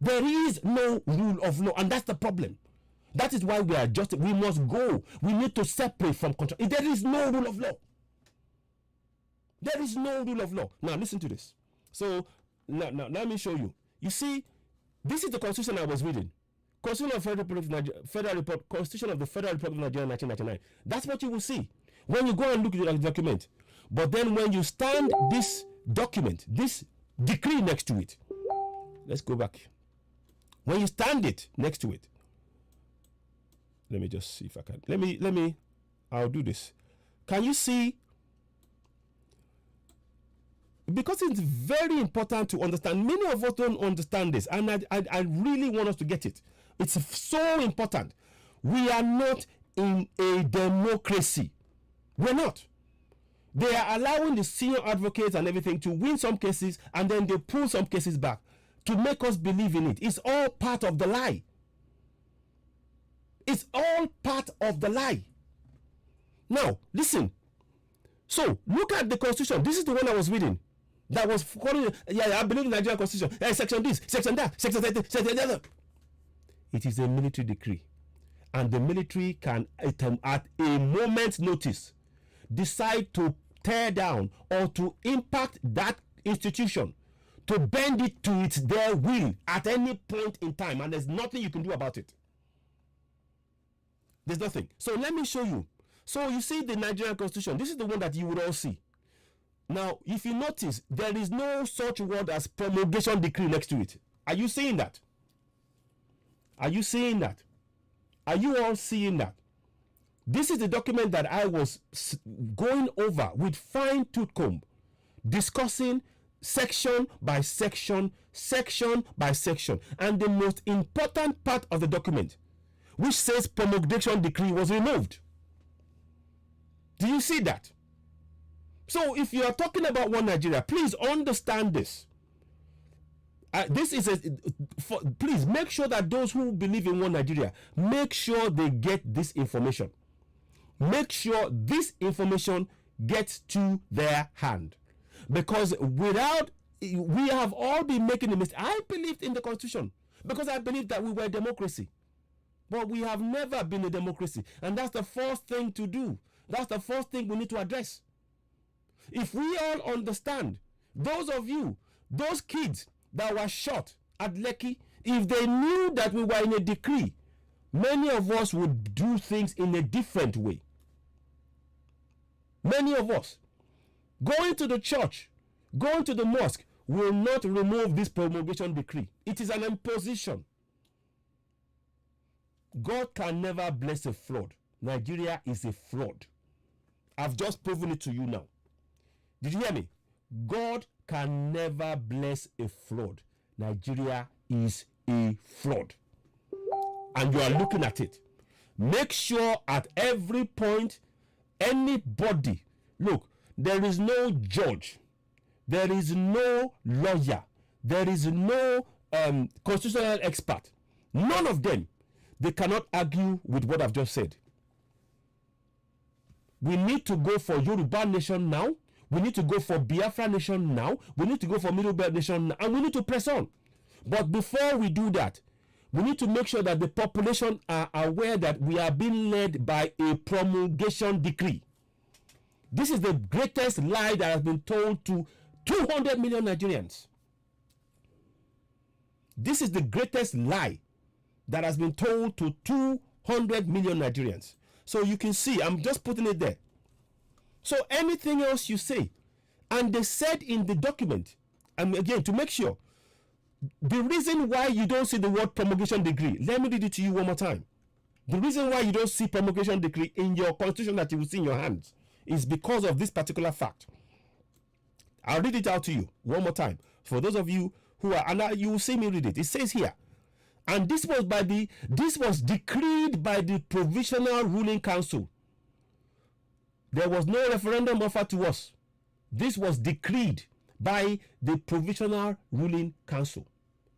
There is no rule of law, and that's the problem. That is why we are just. We must go. We need to separate from control. There is no rule of law. There is no rule of law. Now listen to this. So now let me show you. You see, this is the Constitution I was reading. Constitution of the Constitution of the Federal Republic of Nigeria, 1999. That's what you will see when you go and look at the document. But then when you stand this document, this decree next to it, let's go back. When you stand it next to it, let me just see if I can. Let me. I'll do this. Can you see? Because it's very important to understand. Many of us don't understand this, and I really want us to get it. It's so important. We are not in a democracy. We're not. They are allowing the senior advocates and everything to win some cases, and then they pull some cases back to make us believe in it. It's all part of the lie. It's all part of the lie. Now, listen. So, look at the Constitution. This is the one I was reading. That was calling, I believe in the Nigerian Constitution. Section this, section that, section that. It is a military decree. And the military can, at a moment's notice, decide to tear down or to impact that institution, to bend it to their will at any point in time. And there's nothing you can do about it. There's nothing. So let me show you. So you see the Nigerian Constitution. This is the one that you would all see. Now, if you notice, there is no such word as promulgation decree next to it. Are you seeing that? Are you seeing that? Are you all seeing that? This is the document that I was going over with fine-tooth comb, discussing section by section, section by section. And the most important part of the document, which says promulgation decree, was removed. Do you see that? So if you are talking about one Nigeria, please understand this. This is please make sure that those who believe in one Nigeria, make sure they get this information. Make sure this information gets to their hand. Because without, we have all been making a mistake. I believed in the Constitution because I believed that we were a democracy. But we have never been a democracy. And that's the first thing to do. That's the first thing we need to address. If we all understand, those of you, those kids that were shot at Lekki, if they knew that we were in a decree, many of us would do things in a different way. Many of us. Going to the church, going to the mosque will not remove this promulgation decree. It is an imposition. God can never bless a fraud. Nigeria is a fraud. I've just proven it to you now. Did you hear me? God can never bless a fraud. Nigeria is a fraud. And you are looking at it. Make sure at every point, anybody, look, there is no judge, there is no lawyer, there is no constitutional expert. None of them, they cannot argue with what I've just said. We need to go for Yoruba nation now. We need to go for Biafra nation now. We need to go for Middle Belt nation now. And we need to press on. But before we do that, we need to make sure that the population are aware that we are being led by a promulgation decree. This is the greatest lie that has been told to 200 million Nigerians. This is the greatest lie that has been told to 200 million Nigerians. So you can see, I'm just putting it there. So anything else you say, and they said in the document, and again, to make sure, the reason why you don't see the word promulgation decree, let me read it to you one more time. The reason why you don't see promulgation decree in your constitution that you will see in your hands is because of this particular fact. I'll read it out to you one more time. For those of you who are, and you will see me read it. It says here, And this was decreed by the Provisional Ruling Council. There was no referendum offered to us. This was decreed by the Provisional Ruling Council.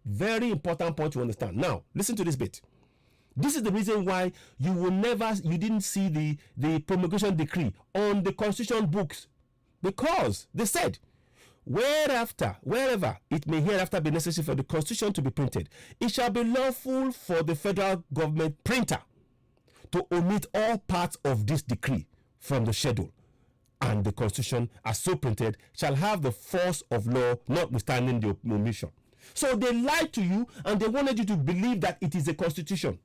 Very important point to understand. Now, listen to this bit. This is the reason why you didn't see the promulgation decree on the constitution books, because they said, wherever it may hereafter be necessary for the constitution to be printed, it shall be lawful for the federal government printer to omit all parts of this decree from the schedule, and the constitution as so printed shall have the force of law notwithstanding the omission. So they lied to you, and they wanted you to believe that it is a constitution.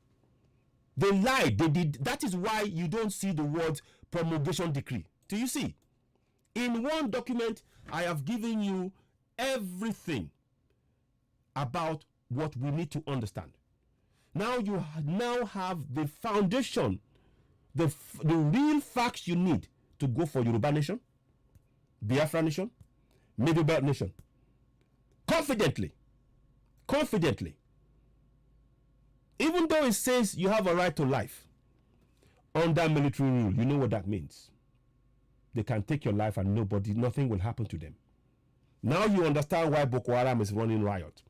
They lied. They did. That is why you don't see the word promulgation decree. Do you see? In one document, I have given you everything about what we need to understand. Now you now have the foundation, the real facts you need to go for Yoruba nation, Biafra nation, Middle Belt nation. Confidently. Even though it says you have a right to life under military rule, you know what that means. They can take your life and nothing will happen to them. Now you understand why Boko Haram is running riot.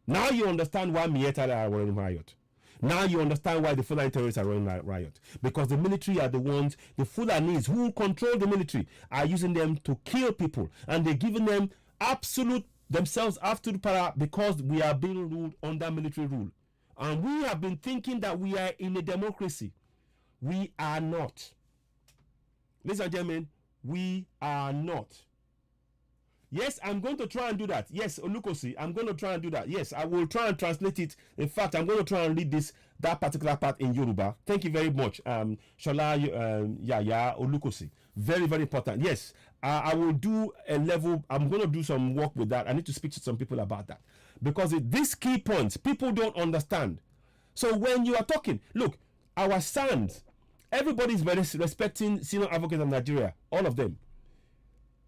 Now you understand why Mieta are running riot. Now you understand why the Fulani terrorists are running riot. Because the military are the ones, the Fulanis who control the military are using them to kill people. And they're giving them themselves absolute power because we are being ruled under military rule. And we have been thinking that we are in a democracy. We are not. Ladies and gentlemen, we are not. Yes, I'm going to try and do that. Yes, Olukosi, I'm going to try and do that. Yes, I will try and translate it. In fact, I'm going to try and read that particular part in Yoruba. Thank you very much, Shola Yaya Olukosi. Very, very important. Yes, I will do a level. I'm going to do some work with that. I need to speak to some people about that. Because these key points, people don't understand. So when you are talking, look, our sons, everybody is very respecting senior advocates of Nigeria, all of them.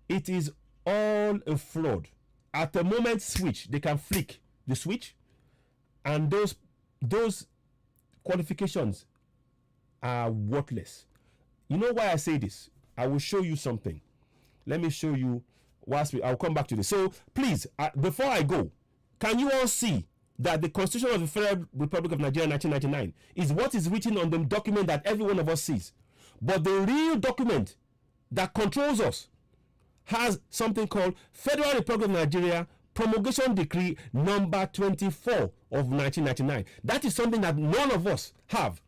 It is all a fraud. At the moment they can flick the switch, and those qualifications are worthless. You know why I say this? I will show you something. Let me show you. I'll come back to this. So please, before I go, can you all see that the Constitution of the Federal Republic of Nigeria 1999 is what is written on the document that every one of us sees? But the real document that controls us has something called Federal Republic of Nigeria Promulgation Decree number 24 of 1999. That is something that none of us have.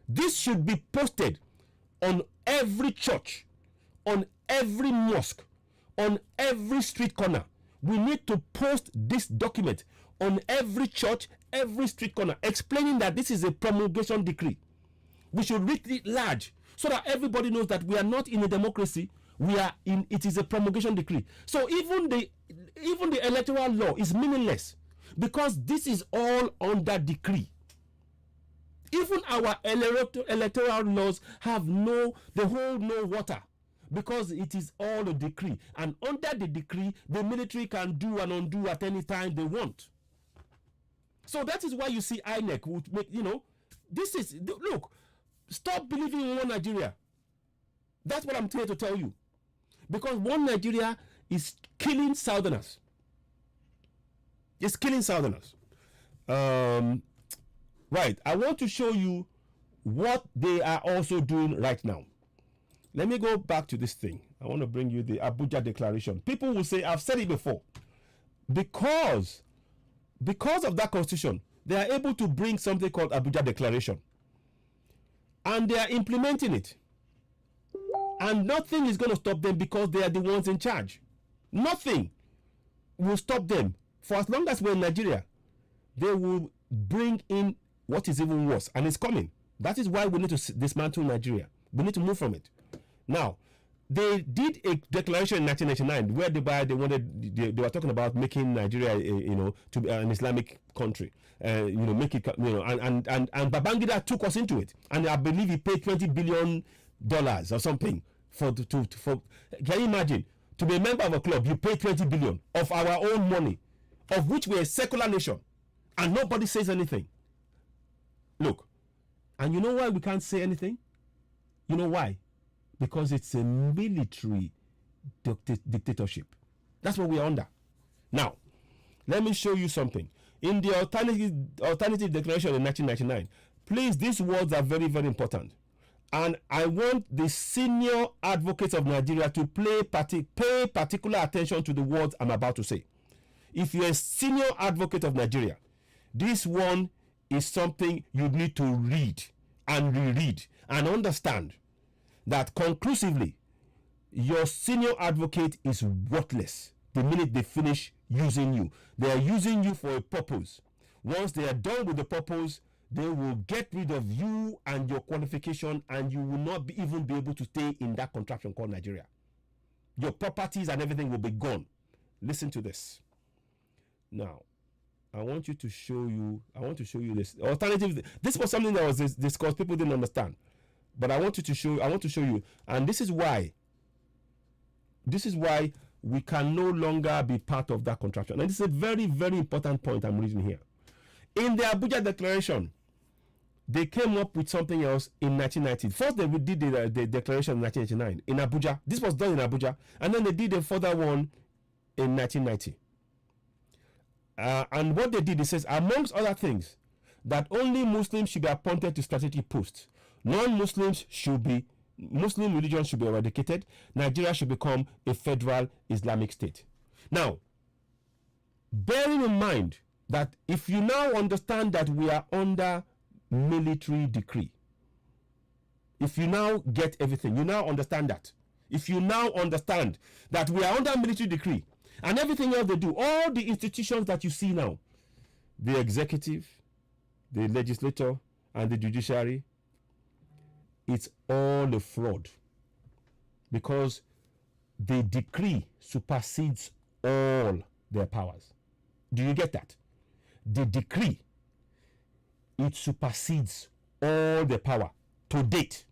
This should be posted on every church, on every mosque, on every street corner. We need to post this document on every church, every street corner, explaining that this is a promulgation decree. We should read it large so that everybody knows that we are not in a democracy. It is a promulgation decree. So even the electoral law is meaningless because this is all under decree. Even our electoral laws have no water because it is all a decree. And under the decree, the military can do and undo at any time they want. So that is why you see INEC would make, look, stop believing in one Nigeria. That's what I'm here to tell you. Because one Nigeria is killing Southerners. It's killing Southerners. Right. I want to show you what they are also doing right now. Let me go back to this thing. I want to bring you the Abuja Declaration. People will say, I've said it before. Because of that constitution, they are able to bring something called Abuja Declaration. And they are implementing it. And nothing is going to stop them because they are the ones in charge. Nothing will stop them. For as long as we're in Nigeria, they will bring in what is even worse. And it's coming. That is why we need to dismantle Nigeria. We need to move from it. Now, they did a declaration in 1999 where they were talking about making Nigeria, to be an Islamic country, make it, and Babangida took us into it, and I believe he paid $20 billion or something for. Can you imagine? To be a member of a club, you pay $20 billion of our own money, of which we're a secular nation. And nobody says anything. Look, and you know why we can't say anything? You know why? Because it's a military dictatorship. That's what we're under. Now, let me show you something. In the alternative declaration in 1999, please, these words are very, very important. And I want the senior advocates of Nigeria to pay particular attention to the words I'm about to say. If you're a senior advocate of Nigeria, this one is something you need to read and reread and understand that conclusively your senior advocate is worthless the minute they finish using you. They are using you for a purpose. Once they are done with the purpose, they will get rid of you and your qualification, and you will not even be able to stay in that contraption called Nigeria. Your properties and everything will be gone. Listen to this. Now, I want to show you this alternative. This was something that was discussed. People didn't understand, but I want to show you, and this is why we can no longer be part of that contraption. And this is a very, very important point I'm reading here. In the Abuja Declaration, they came up with something else in 1990. First, they did the declaration in 1989 in Abuja. This was done in Abuja, and then they did a further one in 1990. And what they did, it says, amongst other things, that only Muslims should be appointed to strategic posts. Non-Muslims Muslim religion should be eradicated. Nigeria should become a federal Islamic state. Now, bearing in mind that if you now understand that we are under military decree, if you now get everything, you now understand that. If you now understand that we are under military decree and everything else they do, all the institutions that you see now, the executive, the legislature, and the judiciary, it's all a fraud, because the decree supersedes all their powers. Do you get that? The decree, it supersedes all the power to date,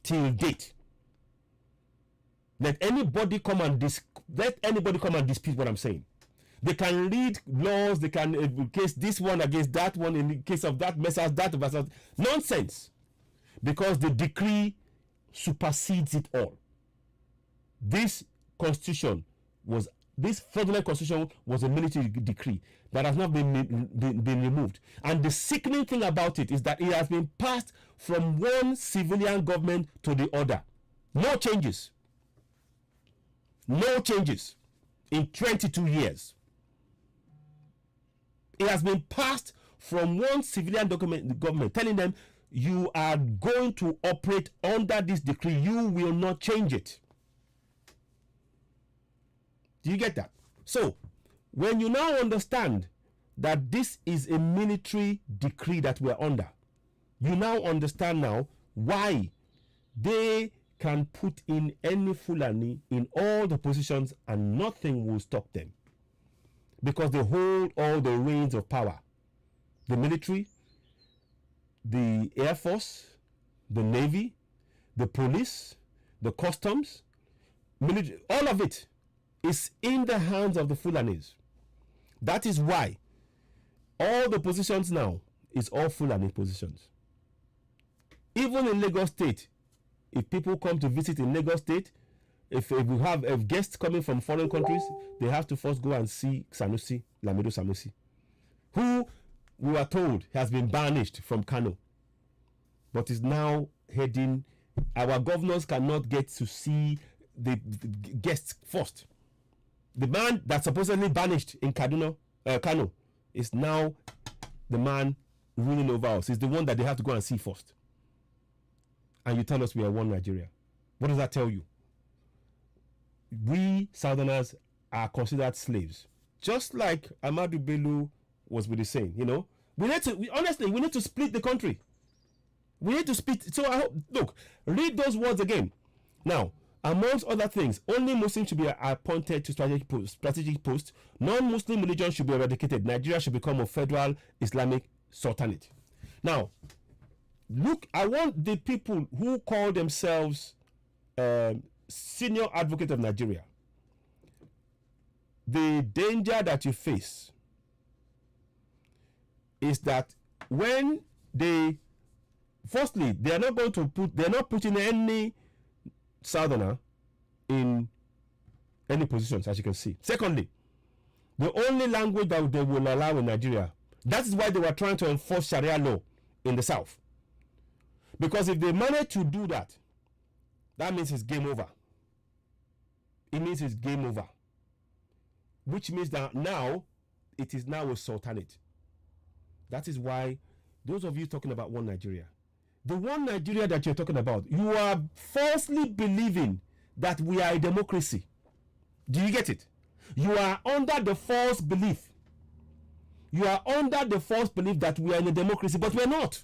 till date. Let anybody come and dispute what I'm saying. They can read laws, they can case this one against that one, in the case of that message, that message. Nonsense. Because the decree supersedes it all. This fraudulent constitution was a military decree that has not been removed. And the sickening thing about it is that it has been passed from one civilian government to the other. No changes. No changes in 22 years. It has been passed from one civilian government telling them, you are going to operate under this decree. You will not change it. Do you get that? So, when you now understand that this is a military decree that we are under, you now understand now why they can put in any Fulani in all the positions and nothing will stop them. Because they hold all the reins of power. The military, the Air Force, the Navy, the police, the customs, military, all of it is in the hands of the Fulanis. That is why all the positions now is all Fulani positions. Even in Lagos State, if people come to visit in Lagos State, if we have guests coming from foreign countries, they have to first go and see Sanusi, Lamido Sanusi, who we were told has been banished from Kano, but is now heading. Our governors cannot get to see the guests first. The man that supposedly banished in Kano is now the man ruling over us. Is the one that they have to go and see first. And you tell us we are one Nigeria. What does that tell you? We Southerners are considered slaves, just like Ahmadu Bello was with the saying. You know, we need to split the country. We need to split. So I hope, look, read those words again. Now, amongst other things, only Muslims should be appointed to strategic posts. Non-Muslim religion should be eradicated. Nigeria should become a federal Islamic sultanate. Now, look, I want the people who call themselves senior advocate of Nigeria. The danger that you face is that when they, firstly, they are not going to put, they are not putting any southerner in any positions, as you can see. Secondly, the only language that they will allow in Nigeria, that is why they were trying to enforce Sharia law in the south. Because if they manage to do that, that means it's game over. It means it's game over. Which means that now, it is now a sultanate. That is why those of you talking about one Nigeria, the one Nigeria that you're talking about, you are falsely believing that we are a democracy. Do you get it? You are under the false belief. You are under the false belief that we are in a democracy, but we're not.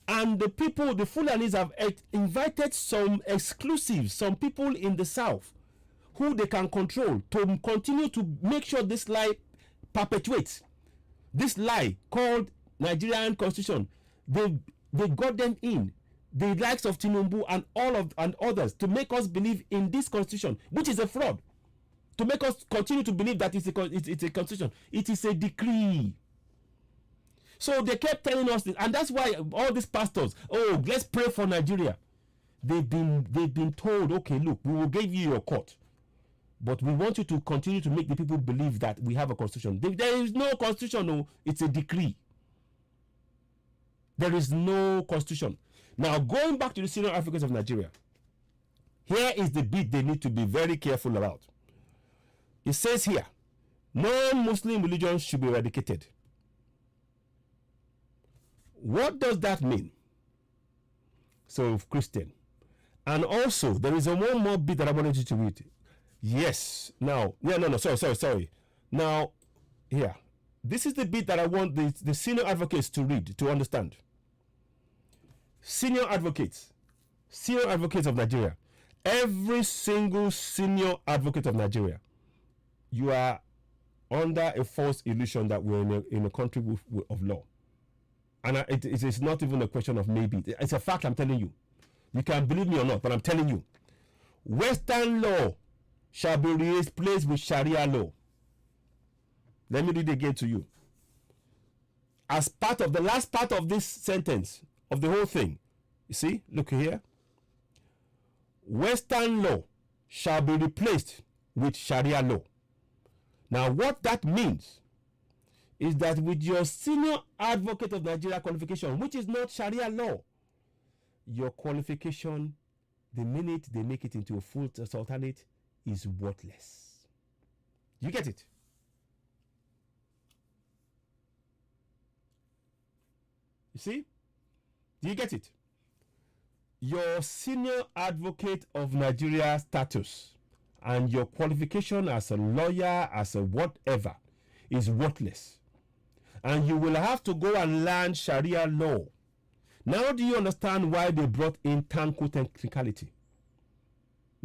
And the people, the Fulanis have invited some exclusives, some people in the south who they can control to continue to make sure this lie perpetuates. This lie called Nigerian Constitution, they got them in, the likes of Tinubu and others, to make us believe in this constitution, which is a fraud. To make us continue to believe that it's a constitution. It is a decree. So they kept telling us this, and that's why all these pastors, oh, let's pray for Nigeria. They've been told, okay, look, we will give you your court, but we want you to continue to make the people believe that we have a constitution. There is no constitution, no, it's a decree. There is no constitution. Now, going back to the senior Africans of Nigeria, here is the bit they need to be very careful about. It says here, non-Muslim religions should be eradicated. What does that mean? So, Christian. And also, there is one more bit that I wanted you to read. Yes. Now, sorry. Now, here. This is the bit that I want the senior advocates to read, to understand. Senior advocates of Nigeria. Every single senior advocate of Nigeria, you are under a false illusion that we're in a country of law. And it is not even a question of maybe. It's a fact, I'm telling you. You can believe me or not, but I'm telling you. Western law shall be replaced with Sharia law. Let me read it again to you. As part of the last part of this sentence, of the whole thing, you see, look here. Western law shall be replaced with Sharia law. Now, what that means is that with your senior advocate of Nigeria qualification, which is not Sharia law, your qualification, the minute they make it into a full sultanate, is worthless. You get it? You see? Do you get it? Your senior advocate of Nigeria status and your qualification as a lawyer, as a whatever, is worthless. And you will have to go and learn Sharia law. Now do you understand why they brought in Tanko technicality?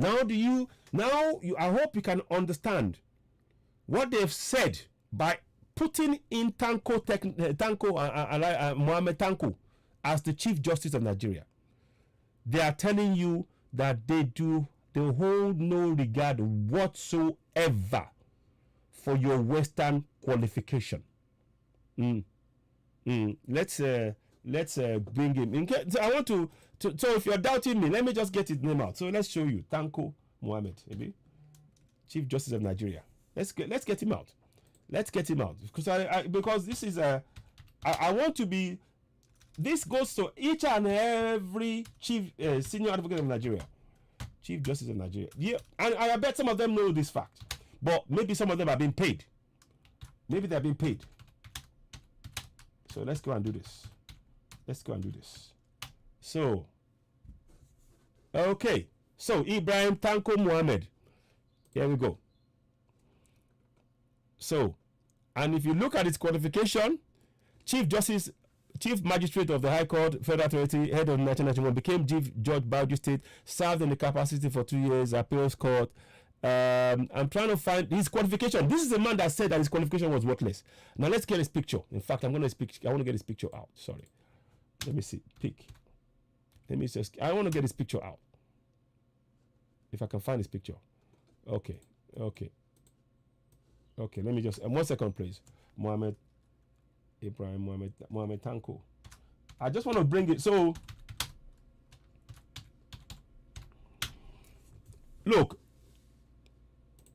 I hope you can understand what they've said by putting in Mohammed Tanko as the Chief Justice of Nigeria. They are telling you that they hold no regard whatsoever for your Western qualification. Let's bring him in. So I want to so if you're doubting me, let me just get his name out. So let's show you Tanko Mohammed, maybe Chief Justice of Nigeria. Let's get him out. Let's get him out because this is I want to be. This goes to each and every senior advocate of Nigeria, Chief Justice of Nigeria. Yeah, and I bet some of them know this fact, but maybe some of them are being paid. Maybe they're being paid. So let's go and do this. So, okay. So Ibrahim Tanko Mohammed. Here we go. So, and if you look at his qualification, Chief Magistrate of the High Court, Federal Authority, Head of 1991, became Chief Judge Bauchi State, served in the capacity for 2 years, Appeals Court. I'm trying to find his qualification. This is the man that said that his qualification was worthless. Now let's get his picture. In fact, I want to get his picture out. Sorry. Let me see. I want to get his picture out. If I can find his picture. Okay. Let me just 1 second, please. Mohammed Ibrahim Mohamed Tanko. I just want to bring it. So, look,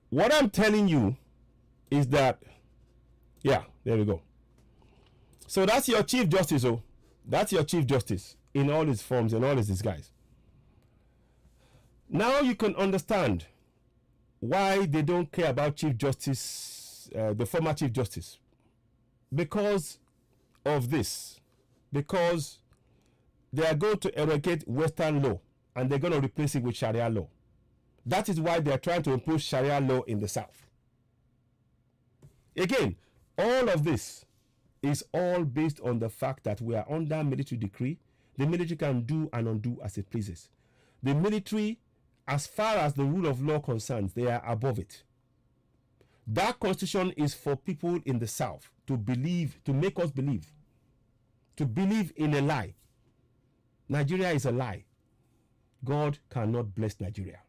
what I'm telling you is that, yeah, there we go. So that's your Chief Justice, oh. That's your Chief Justice in all his forms and all his disguise. Now you can understand why they don't care about Chief Justice, the former Chief Justice. Because of this. Because they are going to eradicate Western law and they're going to replace it with Sharia law. That is why they are trying to impose Sharia law in the South. Again, all of this is all based on the fact that we are under military decree. The military can do and undo as it pleases. The military, as far as the rule of law concerns, they are above it. That constitution is for people in the South to believe, to make us believe, to believe in a lie. Nigeria is a lie. God cannot bless Nigeria.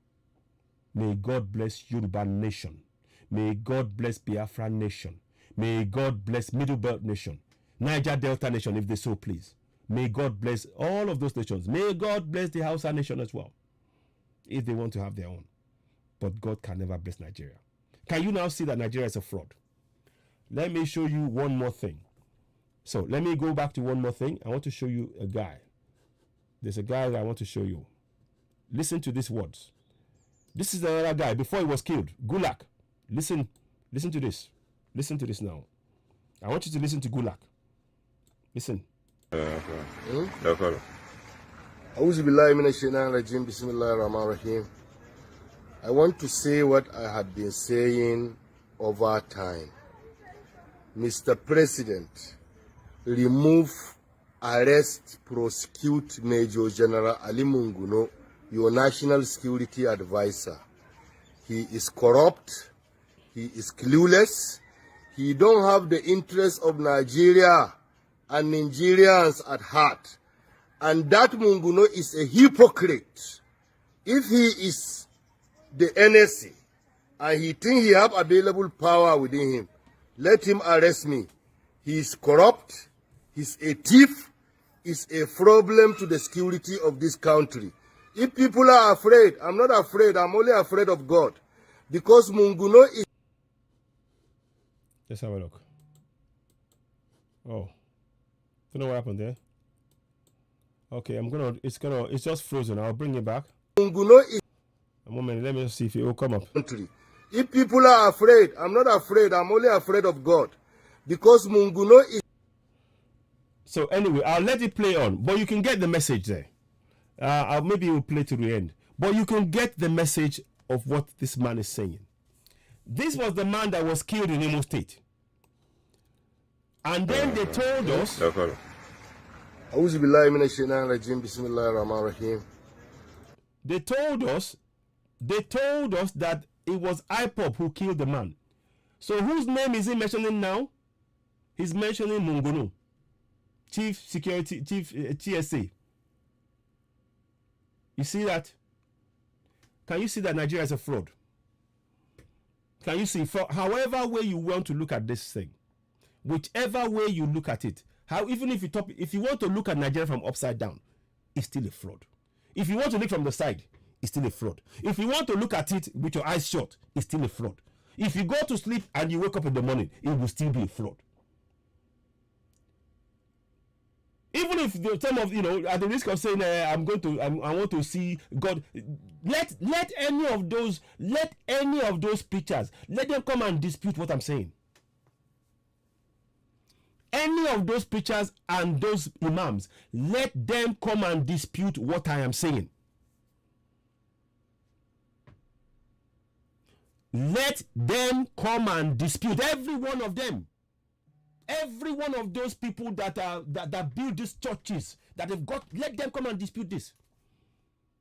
May God bless Yoruba nation. May God bless Biafra nation. May God bless Middle Belt nation. Niger Delta nation, if they so please. May God bless all of those nations. May God bless the Hausa nation as well, if they want to have their own. But God can never bless Nigeria. Can you now see that Nigeria is a fraud? Let me show you one more thing. So let me go back to one more thing. I want to show you a guy. There's a guy that I want to show you. Listen to these words. This is another guy before he was killed. Gulag. Listen to this. Listen to this now. I want you to listen to Gulag. Listen. I want to say what I have been saying over time. Mr. President, remove, arrest, prosecute Major General Ali Munguno, your national security advisor. He is corrupt. He is clueless. He don't have the interest of Nigeria and Nigerians at heart. And that Munguno is a hypocrite. If he is the NSC and he thinks he have available power within him, let him arrest me. He is corrupt. He's a thief. He's a problem to the security of this country. If people are afraid, I'm not afraid. I'm only afraid of God. Because Munguno is... Let's have a look. Oh. Don't know what happened there. Okay, it's just frozen. I'll bring it back. Munguno is... A moment, let me see if it will come up. If people are afraid, I'm not afraid. I'm only afraid of God. Because Munguno is... So anyway, I'll let it play on. But you can get the message there. Maybe we'll play to the end. But you can get the message of what this man is saying. This was the man that was killed in Imo State. And then they told us... They told us that it was IPOB who killed the man. So whose name is he mentioning now? He's mentioning Munguno, Chief Security, Chief TSA. You see that? Can you see that Nigeria is a fraud? Can you see? However way you want to look at this thing, whichever way you look at it, even if you want to look at Nigeria from upside down, it's still a fraud. If you want to look from the side, it's still a fraud. If you want to look at it with your eyes shut, it's still a fraud. If you go to sleep and you wake up in the morning, it will still be a fraud. Even if some of at the risk of saying I want to see God, let any of those preachers, let them come and dispute what I'm saying. Any of those preachers and those imams, let them come and dispute what I am saying. Let them come and dispute, every one of them. Every one of those people that build these churches that they've got, let them come and dispute this.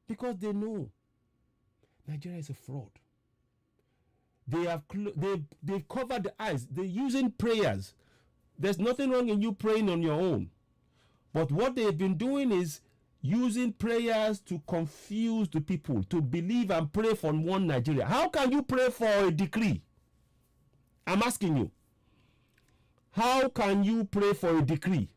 Because they know Nigeria is a fraud. They've covered the eyes. They're using prayers. There's nothing wrong in you praying on your own. But what they've been doing is using prayers to confuse the people, to believe and pray for one Nigeria. How can you pray for a decree? I'm asking you. How can you pray for a decree?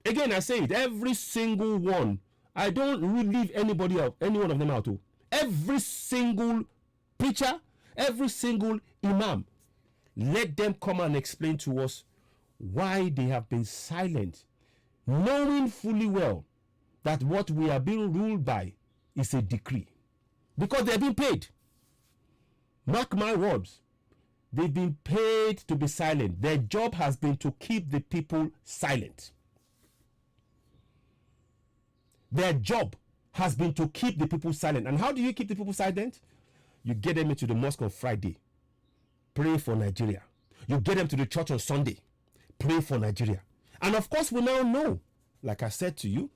Again, I say it, every single one. I don't leave anybody out, any one of them out. Every single preacher, every single imam, let them come and explain to us why they have been silent, knowing fully well that what we are being ruled by is a decree. Because they have been paid. Mark my words. They've been paid to be silent. Their job has been to keep the people silent. Their job has been to keep the people silent. And how do you keep the people silent? You get them into the mosque on Friday. Pray for Nigeria. You get them to the church on Sunday. Pray for Nigeria. And of course, we now know, like I said to you,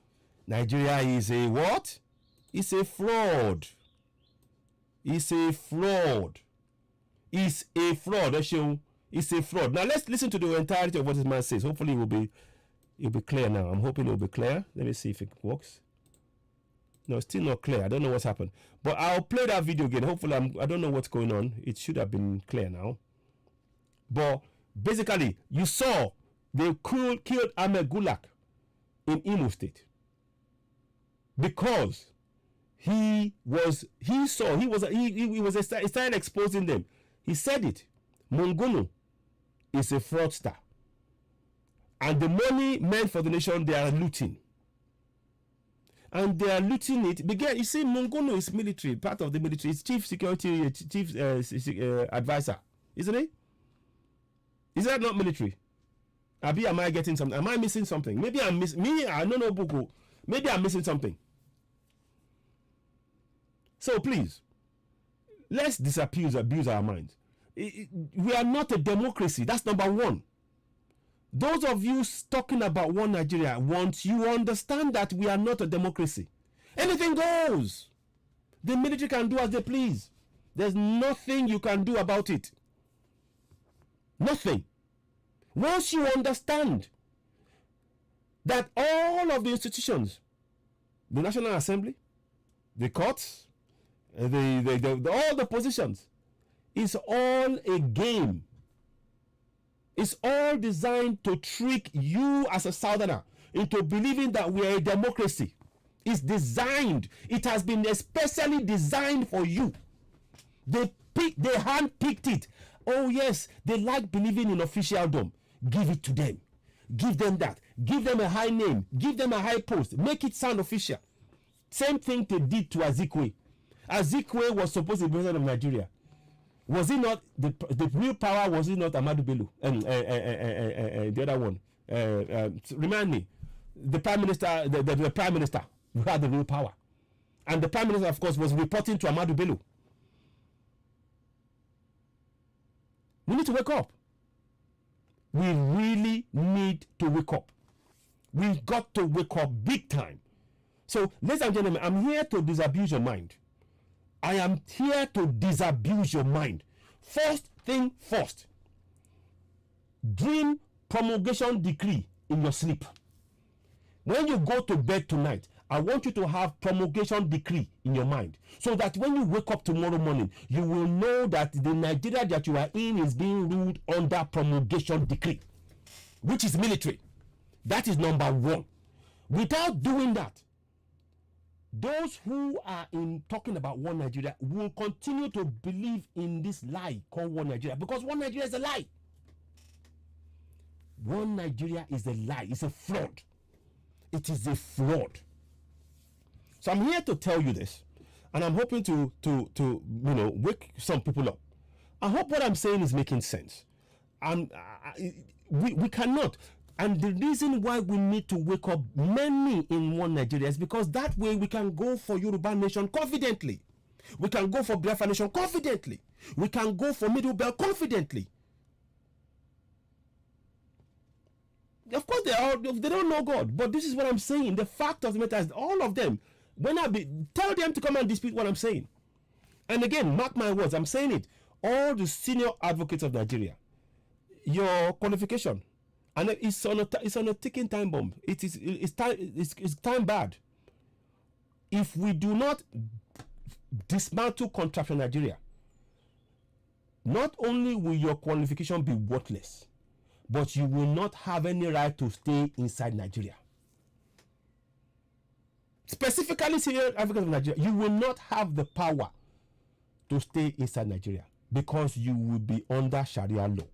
Nigeria is a what? It's a fraud. It's a fraud. It's a fraud. It's a fraud. Now let's listen to the entirety of what this man says. Hopefully it'll be clear now. I'm hoping it'll be clear. Let me see if it works. No, it's still not clear. I don't know what's happened. But I'll play that video again. Hopefully I don't know what's going on. It should have been clear now. But basically, you saw they killed Ahmed Gulak in Imo State because he started exposing them. He said it. Mongono is a fraudster. And the money meant for the nation, they are looting. And they are looting it. Again, you see, Mongono is military, part of the military. It's chief security, chief advisor, isn't he? Is that not military? Abi, am I getting something? Am I missing something? Maybe I'm missing. Me, I don't know, Buku. Maybe I'm missing something. So please, let's abuse our minds. We are not a democracy. That's number one. Those of you talking about one Nigeria, once you understand that we are not a democracy, anything goes. The military can do as they please. There's nothing you can do about it. Nothing. Once you understand that all of the institutions, the National Assembly, the courts, all the positions, is all a game. It's all designed to trick you as a Southerner into believing that we are a democracy. It's designed. It has been especially designed for you. They hand-picked it. Oh yes, they like believing in officialdom. Give it to them. Give them that. Give them a high name. Give them a high post. Make it sound official. Same thing they did to Azikwe. Azikwe was supposed to be president of Nigeria. Was it not the real power? Was it not Ahmadu Bello? The other one. Remind me. The prime minister. The prime minister who had the real power, and the prime minister, of course, was reporting to Ahmadu Bello. We need to wake up. We really need to wake up. We've got to wake up big time. So, ladies and gentlemen, I'm here to disabuse your mind. I am here to disabuse your mind. First thing first, dream promulgation decree in your sleep. When you go to bed tonight, I want you to have promulgation decree in your mind, so that when you wake up tomorrow morning, you will know that the Nigeria that you are in is being ruled under promulgation decree, which is military. That is number one. Without doing that, those who are in talking about one Nigeria will continue to believe in this lie called one Nigeria, because one Nigeria is a lie. One Nigeria is a lie. It's a fraud. It is a fraud. So I'm here to tell you this, and I'm hoping to wake some people up. I hope what I'm saying is making sense. We cannot. And the reason why we need to wake up many in one Nigeria is because that way we can go for Yoruba nation confidently. We can go for Biafra nation confidently. We can go for Middle Belt confidently. Of course, they don't know God, but this is what I'm saying. The fact of the matter is, all of them, tell them to come and dispute what I'm saying. And again, mark my words, I'm saying it. All the senior advocates of Nigeria, your qualification, and it's on a ticking time bomb. It's time bad. If we do not dismantle contract in Nigeria, not only will your qualification be worthless, but you will not have any right to stay inside Nigeria. Specifically, senior advocates of Nigeria, you will not have the power to stay inside Nigeria because you will be under Sharia law.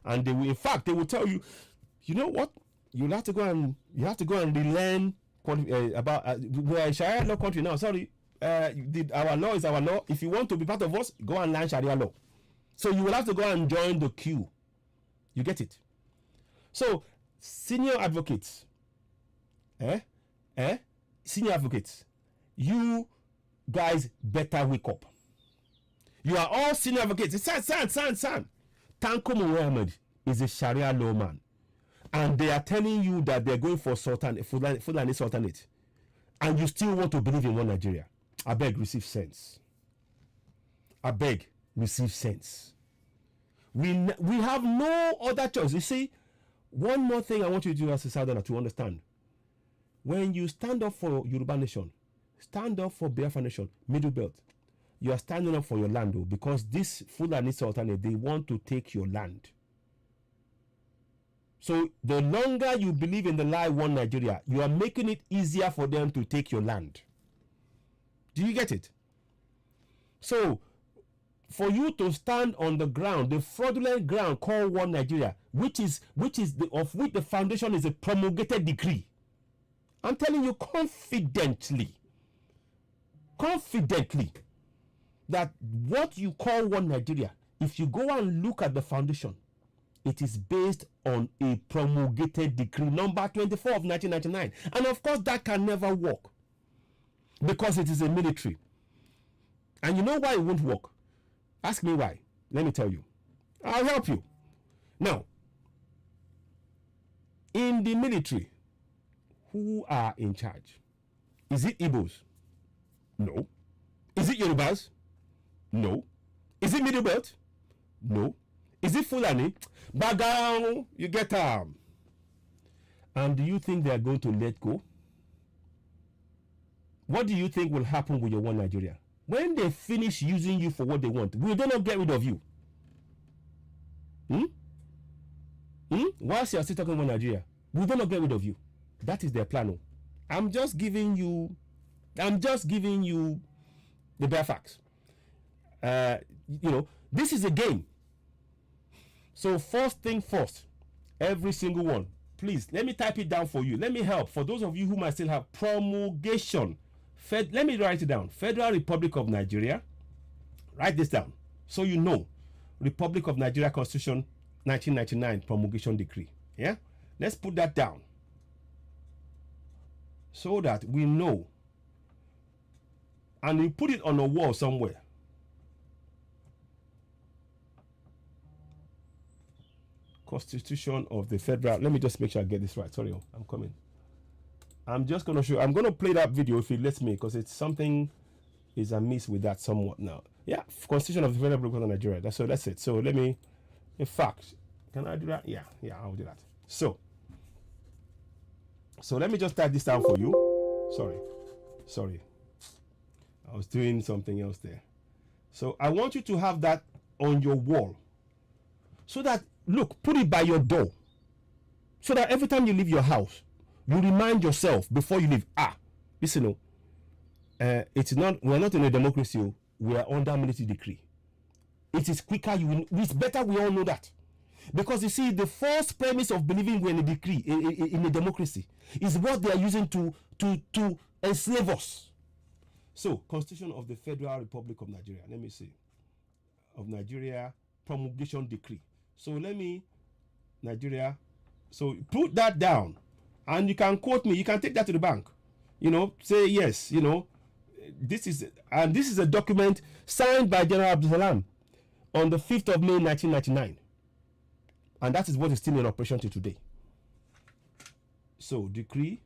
And they will, in fact, they will tell you, you know what? You have to go and relearn about we are a Sharia law country now. Sorry, our law is our law. If you want to be part of us, go and learn Sharia law. So you will have to go and join the queue. You get it? So senior advocates, senior advocates, you guys better wake up. You are all senior advocates. San. Tanko Muhammad is a Sharia lawman, and they are telling you that they're going for Fulani Sultanate, and you still want to believe in one Nigeria. I beg, receive sense. I beg, receive sense. We have no other choice. You see, one more thing I want you to do as a Southerner to understand. When you stand up for Yoruba Nation, stand up for Biafra Nation, Middle Belt, you are standing up for your land, though, because this Fulani Sultanate, they want to take your land. So the longer you believe in the lie one Nigeria, you are making it easier for them to take your land. Do you get it? So for you to stand on the ground, the fraudulent ground called one Nigeria, which is the foundation is a promulgated decree. I'm telling you confidently, that what you call one Nigeria, if you go and look at the foundation, it is based on a promulgated decree number 24 of 1999. And of course, that can never work because it is a military. And you know why it won't work? Ask me why. Let me tell you. I'll help you. Now, in the military, who are in charge? Is it Igbos? No. Is it Yorubas? No. Is it Middle Belt? No. Is it Fulani? Bagao, you get them. And do you think they are going to let go? What do you think will happen with your one Nigeria? When they finish using you for what they want, will they not get rid of you? Whilst you are still talking about Nigeria, will they not get rid of you? That is their plan. I'm just giving you the bare facts. This is a game. So first thing first, every single one, please let me type it down for you. Let me help for those of you who might still have promulgation. Let me write it down. Federal Republic of Nigeria. Write this down so you know. Republic of Nigeria Constitution 1999 promulgation decree. Yeah, let's put that down so that we know, and we put it on a wall somewhere. Constitution of the Federal. Let me just make sure I get this right. Sorry, I'm coming. I'm just going to show. I'm going to play that video if it lets me, because it's something is amiss with that somewhat now. Yeah, Constitution of the Federal Republic of Nigeria. That's it. So let me. In fact, can I do that? Yeah, I'll do that. So let me just type this down for you. Sorry. I was doing something else there. So I want you to have that on your wall, so that, look, put it by your door, so that every time you leave your house, you remind yourself before you leave, listen, we're not in a democracy, we are under military decree. It is quicker, it's better we all know that. Because you see, the false premise of believing we're in a decree, in a democracy, is what they are using to enslave us. So, Constitution of the Federal Republic of Nigeria, let me see, of Nigeria promulgation decree. So Nigeria, so put that down, and you can quote me, you can take that to the bank, say yes, this is a document signed by General Abdul Salam on the 5th of May 1999, and that is what is still in operation till today. So decree,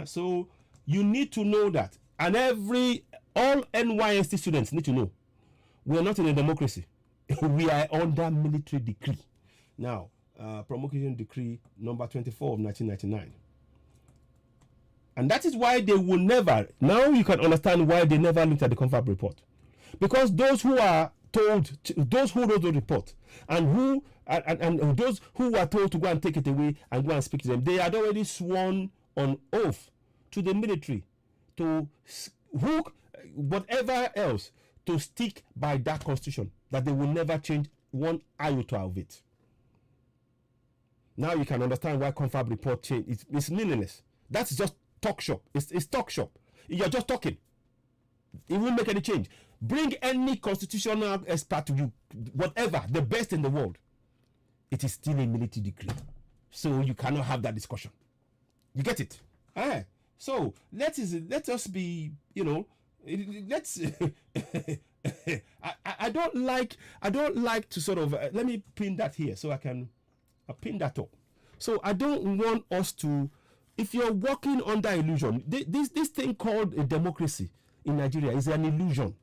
so you need to know that, and all NYST students need to know, we are not in a democracy. We are under military decree. Now, promulgation decree number 24 of 1999. And that is why they will never, now you can understand why they never looked at the confab report. Because those who are told, those who wrote the report, and who and those who were told to go and take it away and go and speak to them, they had already sworn on oath to the military to hook whatever else to stick by that constitution, that they will never change one iota of it. Now you can understand why confab report change. It's meaningless. That's just talk shop. It's talk shop. You're just talking. It won't make any change. Bring any constitutional expert to you, whatever, the best in the world. It is still a military decree. So you cannot have that discussion. You get it? So let us be, let's I don't like to sort of let me pin that here so I can pin that up. So I don't want us to, if you're working under illusion, this thing called a democracy in Nigeria is an illusion.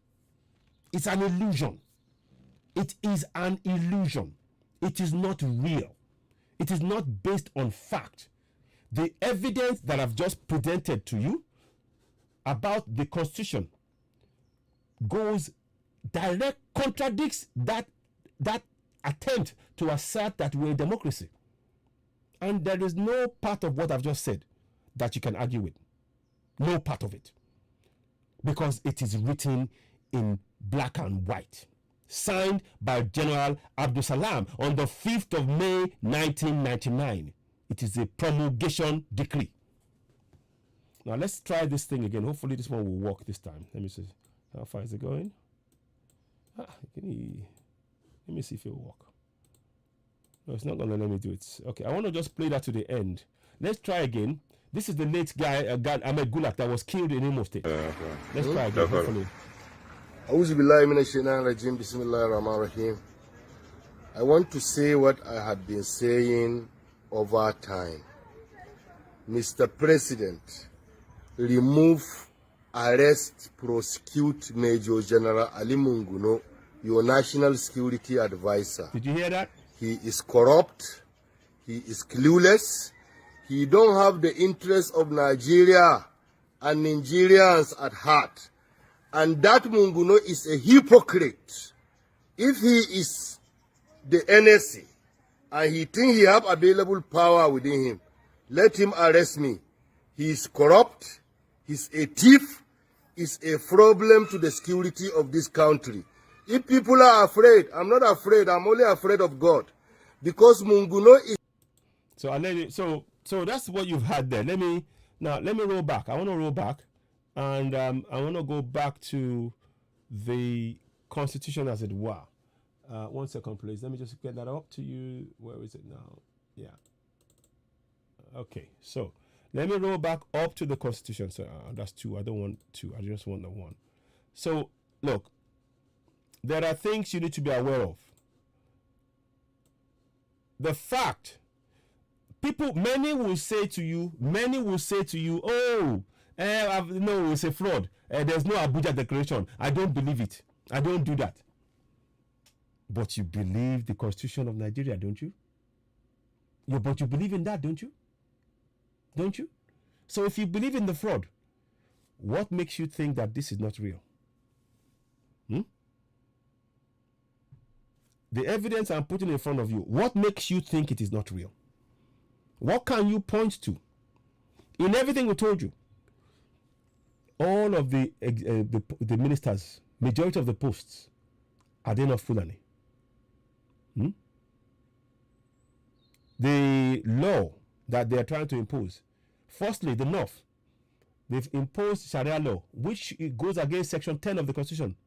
It's an illusion. It is an illusion. It is not real. It is not based on fact. The evidence that I've just presented to you about the Constitution contradicts that attempt to assert that we're a democracy. And there is no part of what I've just said that you can argue with. No part of it. Because it is written in black and white. Signed by General Abdul Salam on the 5th of May, 1999. It is a promulgation decree. Now let's try this thing again. Hopefully this one will work this time. Let me see. How far is it going? Let me see if it will work. No, it's not going to let me do it. Okay, I want to just play that to the end. Let's try again. This is the late guy, Ahmed Gulak, that was killed in Imo State. Let's try again, hopefully. I want to say what I have been saying over time. Mr. President, remove, arrest, prosecute Major General Ali Munguno, your national security advisor. Did you hear that? He is corrupt. He is clueless. He don't have the interests of Nigeria and Nigerians at heart. And that Munguno is a hypocrite. If he is the NSC and he thinks he have available power within him, let him arrest me. He is corrupt. He's a thief. He's a problem to the security of this country. If people are afraid, I'm not afraid. I'm only afraid of God. Because Munguno is... So that's what you've had there. Let me roll back. I want to roll back. And I want to go back to the Constitution as it were. 1 second, please. Let me just get that up to you. Where is it now? Yeah. Okay. So let me roll back up to the Constitution. So that's 2. I don't want 2. I just want the 1. So look, there are things you need to be aware of. The fact, many will say to you, oh, no, it's a fraud. There's no Abuja Declaration. I don't believe it. I don't do that. But you believe the Constitution of Nigeria, don't you? But you believe in that, don't you? Don't you? So if you believe in the fraud, what makes you think that this is not real? The evidence I'm putting in front of you, what makes you think it is not real? What can you point to? In everything we told you, all of the ministers, majority of the posts, are they not Fulani? The law that they are trying to impose, firstly, the North, they've imposed Sharia law, which goes against Section 10 of the Constitution,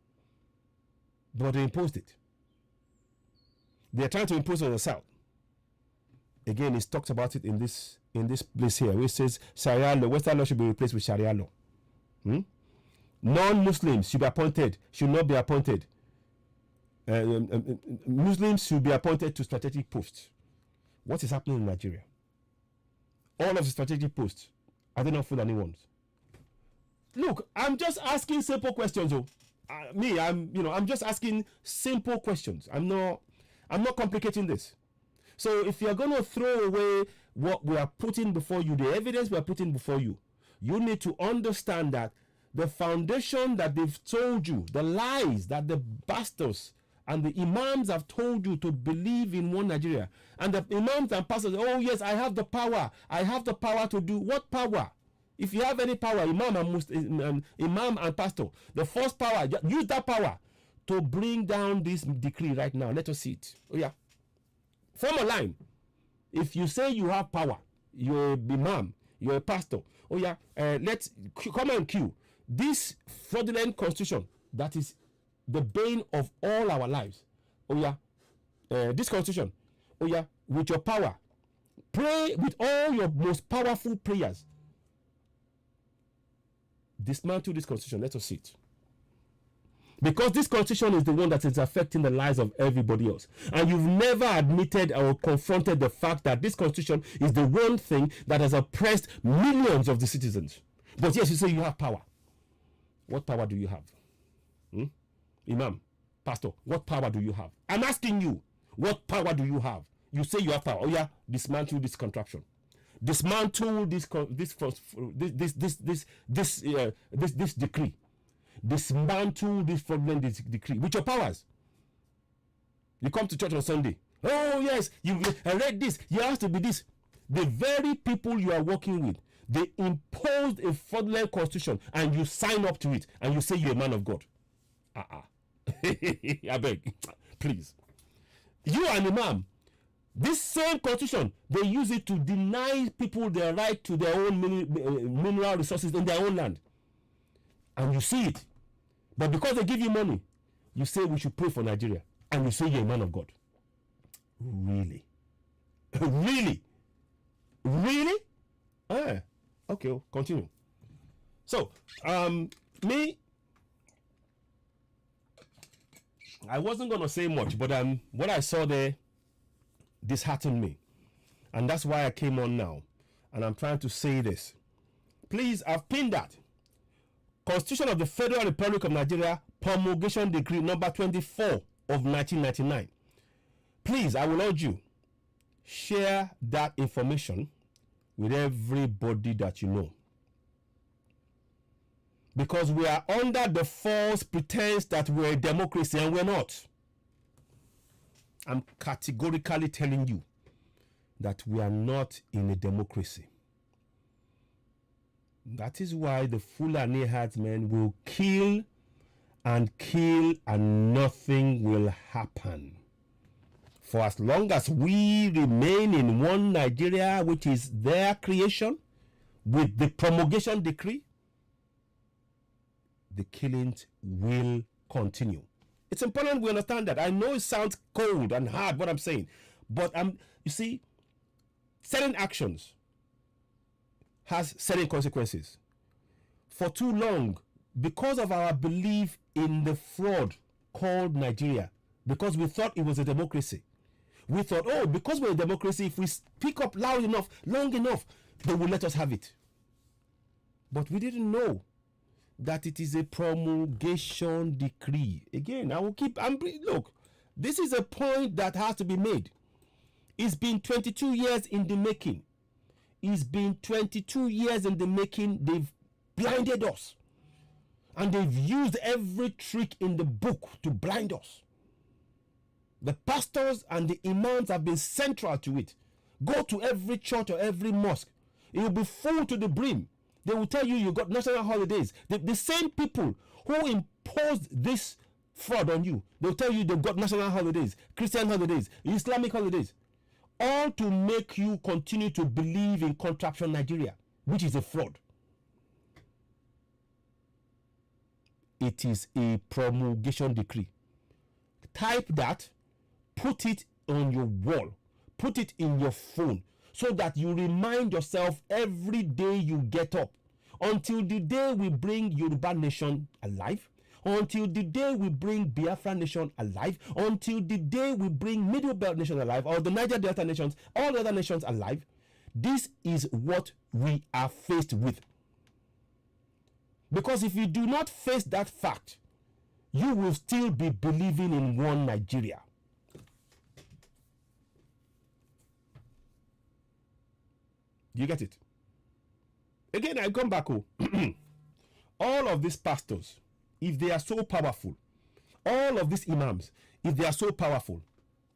but they imposed it. They are trying to impose it on the South. Again, it's talked about it in this place here, which says Sharia law, Western law should be replaced with Sharia law. Non-Muslims should not be appointed. Muslims should be appointed to strategic posts. What is happening in Nigeria? All of the strategic posts, are they not Fulani ones? Look, I'm just asking simple questions. I'm just asking simple questions. I'm not complicating this. So if you're going to throw away what we are putting before you, the evidence we are putting before you, you need to understand that the foundation that they've told you, the lies that the bastards and the imams have told you to believe in one Nigeria, and the imams and pastors, oh yes, I have the power to do what power? If you have any power, imam and pastor, the first power, use that power to bring down this decree right now. Let us see it. Oh yeah, form a line. If you say you have power, you're an imam, you're a pastor. Oh yeah, let's come and queue. This fraudulent constitution that is the bane of all our lives. Oh yeah, this constitution. Oh yeah, with your power, pray with all your most powerful prayers. Dismantle this constitution. Let us see it. Because this constitution is the one that is affecting the lives of everybody else. And you've never admitted or confronted the fact that this constitution is the one thing that has oppressed millions of the citizens. But yes, you say you have power. What power do you have? Imam, pastor, what power do you have? I'm asking you, what power do you have? You say you have power. Oh yeah, dismantle this contraption. Dismantle this decree. Dismantle this fraudulent decree with your powers. You come to church on Sunday. Oh yes, you read this. You have to be this. The very people you are working with, they imposed a fraudulent constitution, and you sign up to it, and you say you're a man of God. I beg, please. You and Imam. This same constitution, they use it to deny people their right to their own mineral resources in their own land. And you see it. But because they give you money, you say we should pray for Nigeria. And you say you're a man of God. Really? Really? Really? Okay, continue. So, me, I wasn't going to say much, but what I saw there disheartened me, and that's why I came on now, and I'm trying to say this. Please, I've pinned that Constitution of the Federal Republic of Nigeria, promulgation decree number 24 of 1999. Please, I will urge you, share that information with everybody that you know, because we are under the false pretense that we're a democracy, and we're not. I'm categorically telling you that we are not in a democracy. That is why the Fulani herdsmen will kill, and nothing will happen. For as long as we remain in one Nigeria, which is their creation, with the promulgation decree, the killings will continue. It's important we understand that. I know it sounds cold and hard what I'm saying, but you see, certain actions has certain consequences. For too long, because of our belief in the fraud called Nigeria, because we thought it was a democracy, we thought, oh, because we're a democracy, if we speak up loud enough, long enough, they will let us have it. But we didn't know that it is a promulgation decree. Again, I will keep. Look, this is a point that has to be made. It's been 22 years in the making. It's been 22 years in the making. They've blinded us, and they've used every trick in the book to blind us. The pastors and the imams have been central to it. Go to every church or every mosque. It will be full to the brim. They will tell you got national holidays. The same people who imposed this fraud on you, they'll tell you they've got national holidays, Christian holidays, Islamic holidays, all to make you continue to believe in contraption Nigeria, which is a fraud. It is a promulgation decree. Type that, put it on your wall, put it in your phone, so that you remind yourself every day you get up, until the day we bring Yoruba nation alive, until the day we bring Biafra nation alive, until the day we bring Middle Belt nation alive, or the Niger Delta nations, all the other nations alive. This is what we are faced with. Because if you do not face that fact, you will still be believing in one Nigeria. You get it? Again, I come back. All of these pastors, if they are so powerful, all of these imams, If they are so powerful,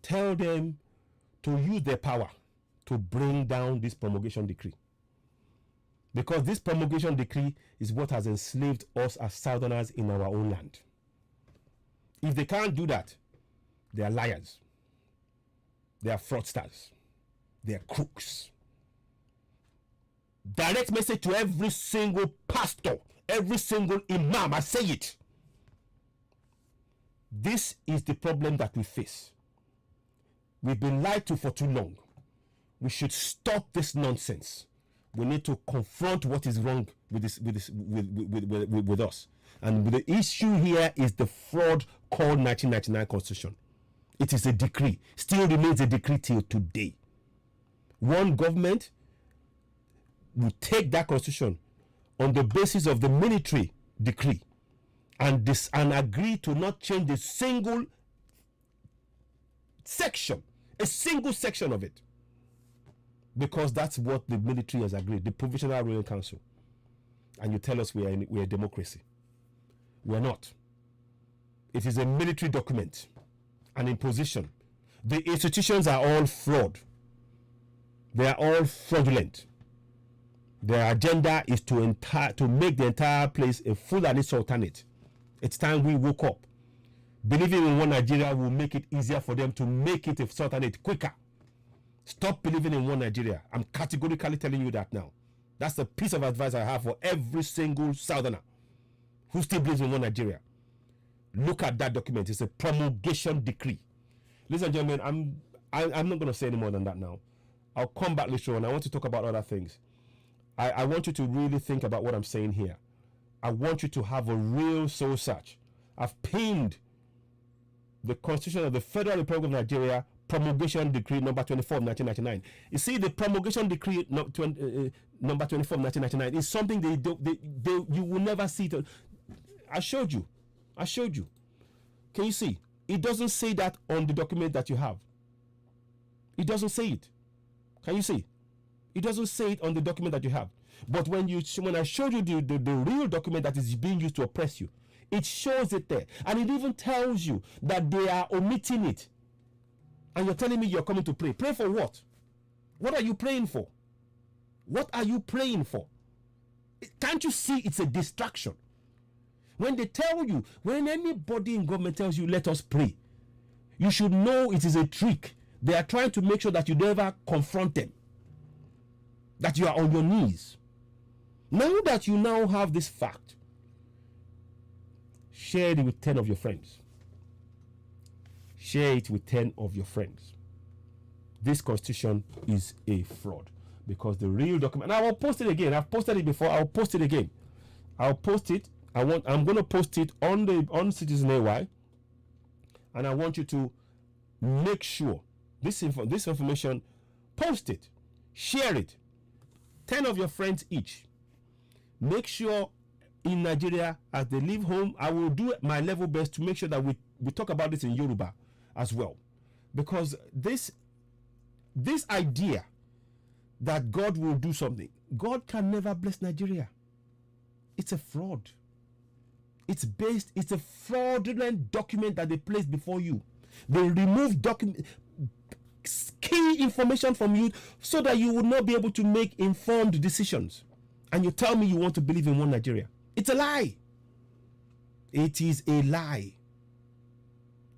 tell them to use their power to bring down this promulgation decree. Because this promulgation decree is what has enslaved us as Southerners in our own land. If they can't do that, they are liars. They are fraudsters. They are crooks. Direct message to every single pastor, every single imam. I say it. This is the problem that we face. We've been lied to for too long. We should stop this nonsense. We need to confront what is wrong with us. And the issue here is the fraud called 1999 Constitution. It is a decree. Still remains a decree till today. One government will take that Constitution on the basis of the military decree and agree to not change a single section of it. Because that's what the military has agreed, the Provisional Ruling Council. And you tell us we're a democracy. We're not. It is a military document, an imposition. The institutions are all fraud. They are all fraudulent. Their agenda is to make the entire place a Fulani Sultanate. It's time we woke up. Believing in one Nigeria will make it easier for them to make it a Sultanate quicker. Stop believing in one Nigeria. I'm categorically telling you that now. That's the piece of advice I have for every single Southerner who still believes in one Nigeria. Look at that document. It's a promulgation decree. Ladies and gentlemen, I'm not going to say any more than that now. I'll come back later on. I want to talk about other things. I want you to really think about what I'm saying here. I want you to have a real soul search. I've pinned the Constitution of the Federal Republic of Nigeria Promulgation Decree number 24 of 1999. You see, the Promulgation Decree number 24 of 1999 is something you will never see. I showed you. Can you see? It doesn't say that on the document that you have. It doesn't say it. Can you see? It doesn't say it on the document that you have. But when I showed you the real document that is being used to oppress you, it shows it there. And it even tells you that they are omitting it. And you're telling me you're coming to pray. Pray for what? What are you praying for? What are you praying for? Can't you see it's a distraction? When they tell you, when anybody in government tells you, let us pray, you should know it is a trick. They are trying to make sure that you never confront them. That you are on your knees. Now that you now have this fact, share it with 10 of your friends. Share it with 10 of your friends. This constitution is a fraud because the real document, and I will post it again. I've posted it before. I'll post it again. I'll post it. I'm going to post it on Citizen AY, and I want you to make sure this information, post it, share it, 10 of your friends each. Make sure in Nigeria, as they leave home, I will do my level best to make sure that we talk about this in Yoruba as well, because this idea that God will do something, God can never bless Nigeria. It's a fraud. It's a fraudulent document that they placed before you. They remove key information from you so that you would not be able to make informed decisions. And you tell me you want to believe in one Nigeria. It's a lie. It is a lie.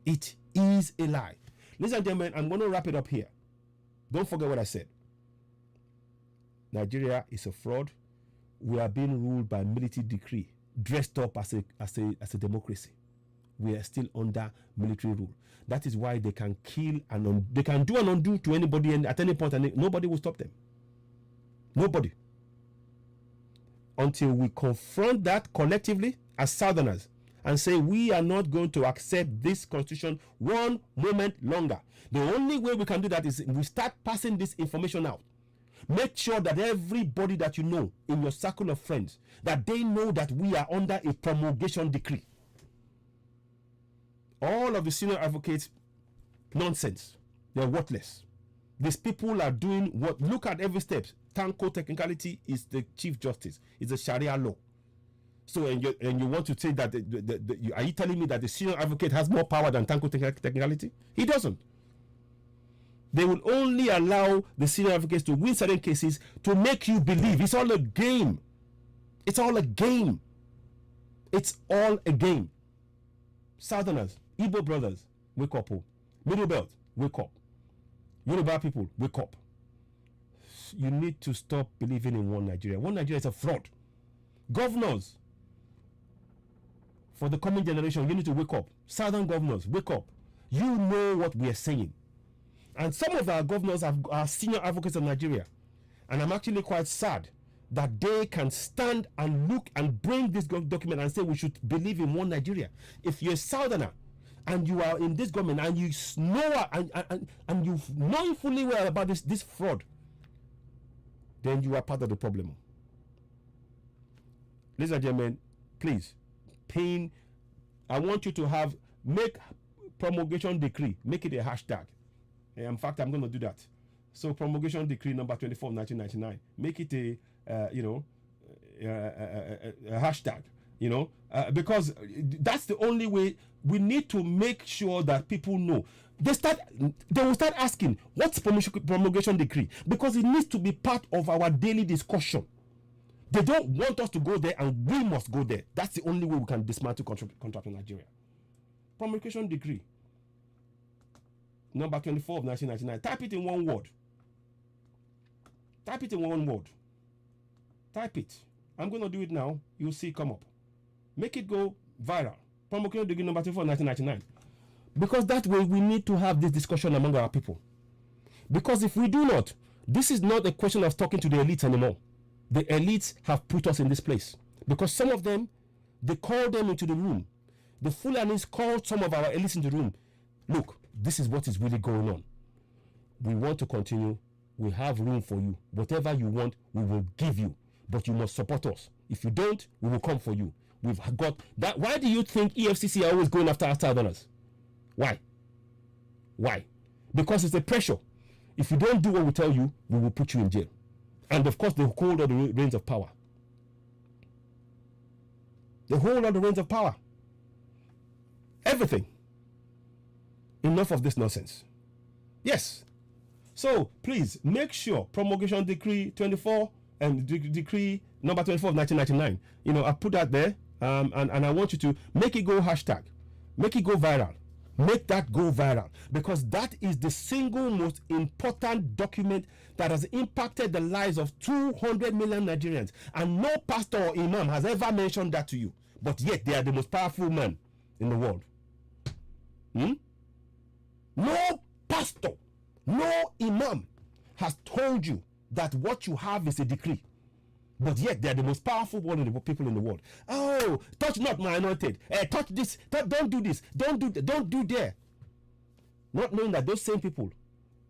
It is a lie. Ladies and gentlemen, I'm going to wrap it up here. Don't forget what I said. Nigeria is a fraud. We are being ruled by military decree, dressed up as a democracy. We are still under military rule. That is why they can kill and they can do and undo to anybody at any point, and nobody will stop them. Nobody. Until we confront that collectively as Southerners and say we are not going to accept this constitution one moment longer. The only way we can do that is we start passing this information out. Make sure that everybody that you know in your circle of friends, that they know that we are under a promulgation decree. All of the senior advocates, nonsense. They're worthless. These people are doing what? Look at every step. Tanko technicality is the Chief Justice. It's a Sharia law. So, and you want to say that are you telling me that the senior advocate has more power than Tanko technicality? He doesn't. They will only allow the senior advocates to win certain cases to make you believe. It's all a game. It's all a game. It's all a game. Southerners, Igbo brothers, wake up. Middle Belt, wake up. Yoruba people, wake up. You need to stop believing in one Nigeria. One Nigeria is a fraud. Governors, for the coming generation, you need to wake up. Southern governors, wake up. You know what we are saying. And some of our governors are senior advocates of Nigeria. And I'm actually quite sad that they can stand and look and bring this document and say we should believe in one Nigeria. If you're a Southerner and you are in this government and you know and you know fully well about this fraud, then you are part of the problem. Ladies and gentlemen, please, I want you to make promulgation decree, make it a hashtag. In fact, I'm going to do that. So promulgation decree number 24 of 1999, make it a hashtag, because that's the only way. We need to make sure that people know. They will start asking, what's promulgation decree? Because it needs to be part of our daily discussion. They don't want us to go there, and we must go there. That's the only way we can dismantle contract in Nigeria. Promulgation decree number 24 of 1999. Type it in one word. Type it in one word. Type it. I'm going to do it now. You'll see it come up. Make it go viral. Promulgation decree number 24 of 1999. Because that way we need to have this discussion among our people. Because if we do not, this is not a question of talking to the elites anymore. The elites have put us in this place. Because some of them, they called them into the room. The Fulanis called some of our elites into the room. Look, this is what is really going on. We want to continue. We have room for you. Whatever you want, we will give you. But you must support us. If you don't, we will come for you. We've got that. Why do you think EFCC are always going after our Southerners? Why? Because it's a pressure. If you don't do what we tell you, we will put you in jail. And of course, they hold all the reins of power. They hold all the reins of power. Everything. Enough of this nonsense. Yes. So please make sure promulgation decree 24 and decree number 24 of 1999. I put that there, and I want you to make it go hashtag, make it go viral, make that go viral, because that is the single most important document that has impacted the lives of 200 million Nigerians, and no pastor or imam has ever mentioned that to you, but yet they are the most powerful man in the world. No pastor, no imam has told you that what you have is a decree, but yet they are the most powerful people in the world. Oh, touch not my anointed. Touch this. Don't do this. Don't do there. Not knowing that those same people,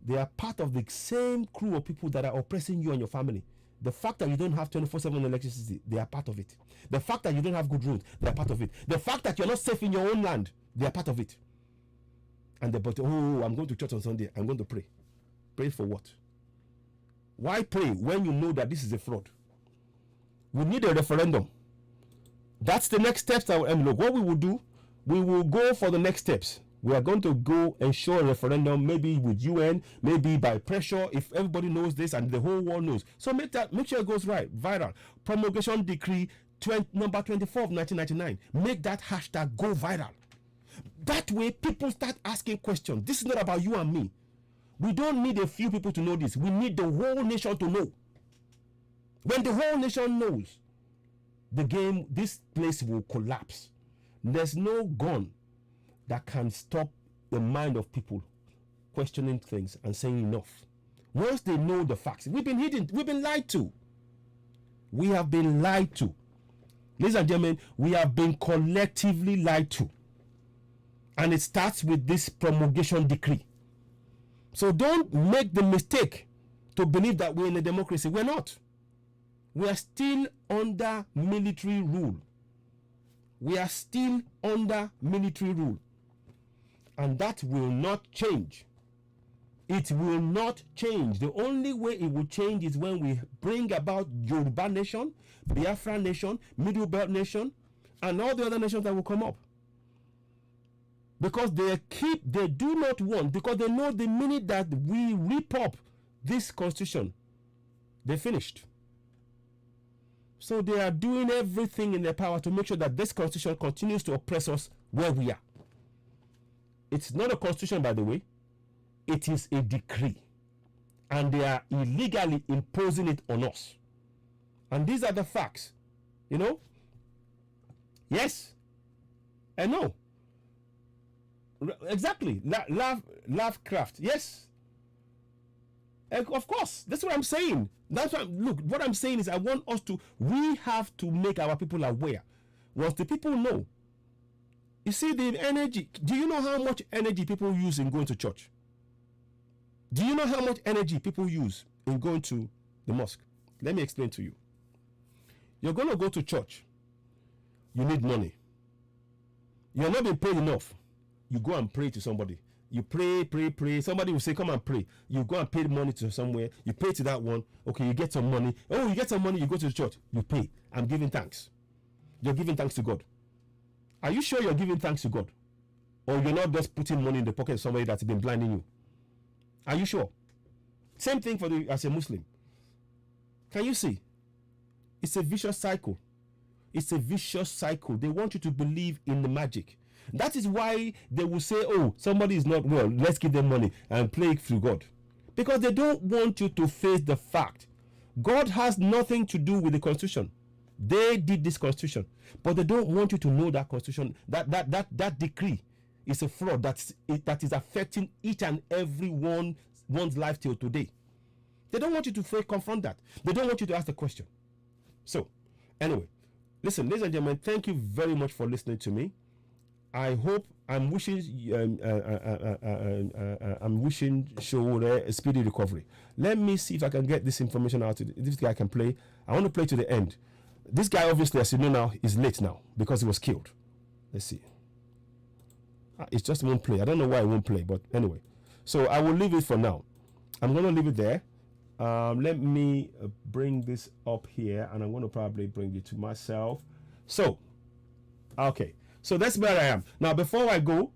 they are part of the same crew of people that are oppressing you and your family. The fact that you don't have 24/7 electricity, they are part of it. The fact that you don't have good roads, they are part of it. The fact that you're not safe in your own land, they are part of it. And I'm going to church on Sunday. I'm going to pray. Pray for what? Why pray when you know that this is a fraud? We need a referendum. That's the next steps. Look, what we will do, we will go for the next steps. We are going to go and show a referendum, maybe with UN, maybe by pressure, if everybody knows this and the whole world knows. So make sure it goes viral. Promulgation decree number 24 of 1999. Make that hashtag go viral. That way people start asking questions. This is not about you and me. We don't need a few people to know this. We need the whole nation to know. When the whole nation knows, this place will collapse. There's no gun that can stop the mind of people questioning things and saying enough. Once they know the facts, we've been lied to. We have been lied to. Ladies and gentlemen, we have been collectively lied to. And it starts with this promulgation decree. So don't make the mistake to believe that we're in a democracy. We're not. We are still under military rule. We are still under military rule. And that will not change. It will not change. The only way it will change is when we bring about Yoruba nation, Biafra nation, Middle Belt nation, and all the other nations that will come up. Because they do not want, because they know the minute that we rip up this constitution, they're finished. So they are doing everything in their power to make sure that this constitution continues to oppress us where we are. It's not a constitution, by the way. It is a decree. And they are illegally imposing it on us. And these are the facts. You know? Yes. And no. Exactly. Lovecraft. Yes. Of course. That's what I'm saying. Look, what I'm saying is we have to make our people aware. Once the people know. You see the energy. Do you know how much energy people use in going to church? Do you know how much energy people use in going to the mosque? Let me explain to you. You're going to go to church. You need money. You're not being paid enough. You go and pray to somebody. You pray. Somebody will say, come and pray. You go and pay money to somewhere. You pay to that one. Okay, you get some money. Oh, you get some money. You go to the church. You pay. I'm giving thanks. You're giving thanks to God. Are you sure you're giving thanks to God? Or you're not just putting money in the pocket of somebody that's been blinding you? Are you sure? Same thing as a Muslim. Can you see? It's a vicious cycle. It's a vicious cycle. They want you to believe in the magic. That is why they will say, oh, somebody is not well, let's give them money and play it through God. Because they don't want you to face the fact. God has nothing to do with the constitution. They did this constitution. But they don't want you to know that constitution, that decree is a fraud that is affecting each and every one's life till today. They don't want you to confront that. They don't want you to ask the question. So, anyway, listen, ladies and gentlemen, thank you very much for listening to me. I hope I'm wishing Sowore a speedy recovery. Let me see if I can get this information out. This guy can play. I want to play to the end. This guy, obviously, as you know now, is late now because he was killed. Let's see. It just won't play. I don't know why it won't play, but anyway. So I will leave it for now. I'm going to leave it there. Let me bring this up here, and I'm going to probably bring it to myself. So, okay. So that's where I am. Now, before I go,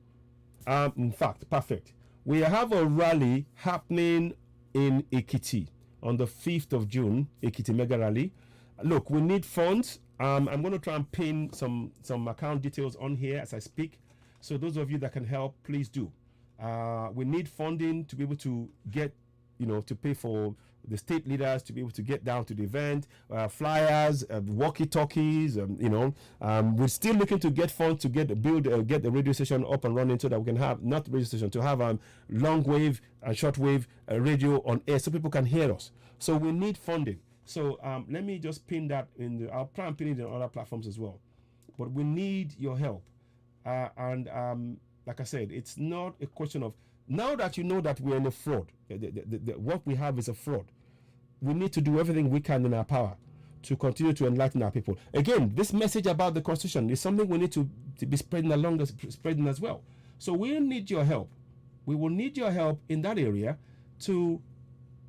in fact, perfect. We have a rally happening in Ekiti on the 5th of June, Ekiti Mega Rally. Look, we need funds. I'm going to try and pin some account details on here as I speak. So those of you that can help, please do. We need funding to be able to get, to pay for the state leaders to be able to get down to the event, flyers, walkie-talkies, we're still looking to get funds to get the radio station up and running so that we can have, not radio station, to have long wave and short wave radio on air so people can hear us. So we need funding. So let me just pin that I'll try and pin it on other platforms as well. But we need your help. Like I said, it's not a question of, now that you know that we're in a fraud, what we have is a fraud, we need to do everything we can in our power to continue to enlighten our people. Again, this message about the Constitution is something we need to be spreading as well. So we need your help. We will need your help in that area to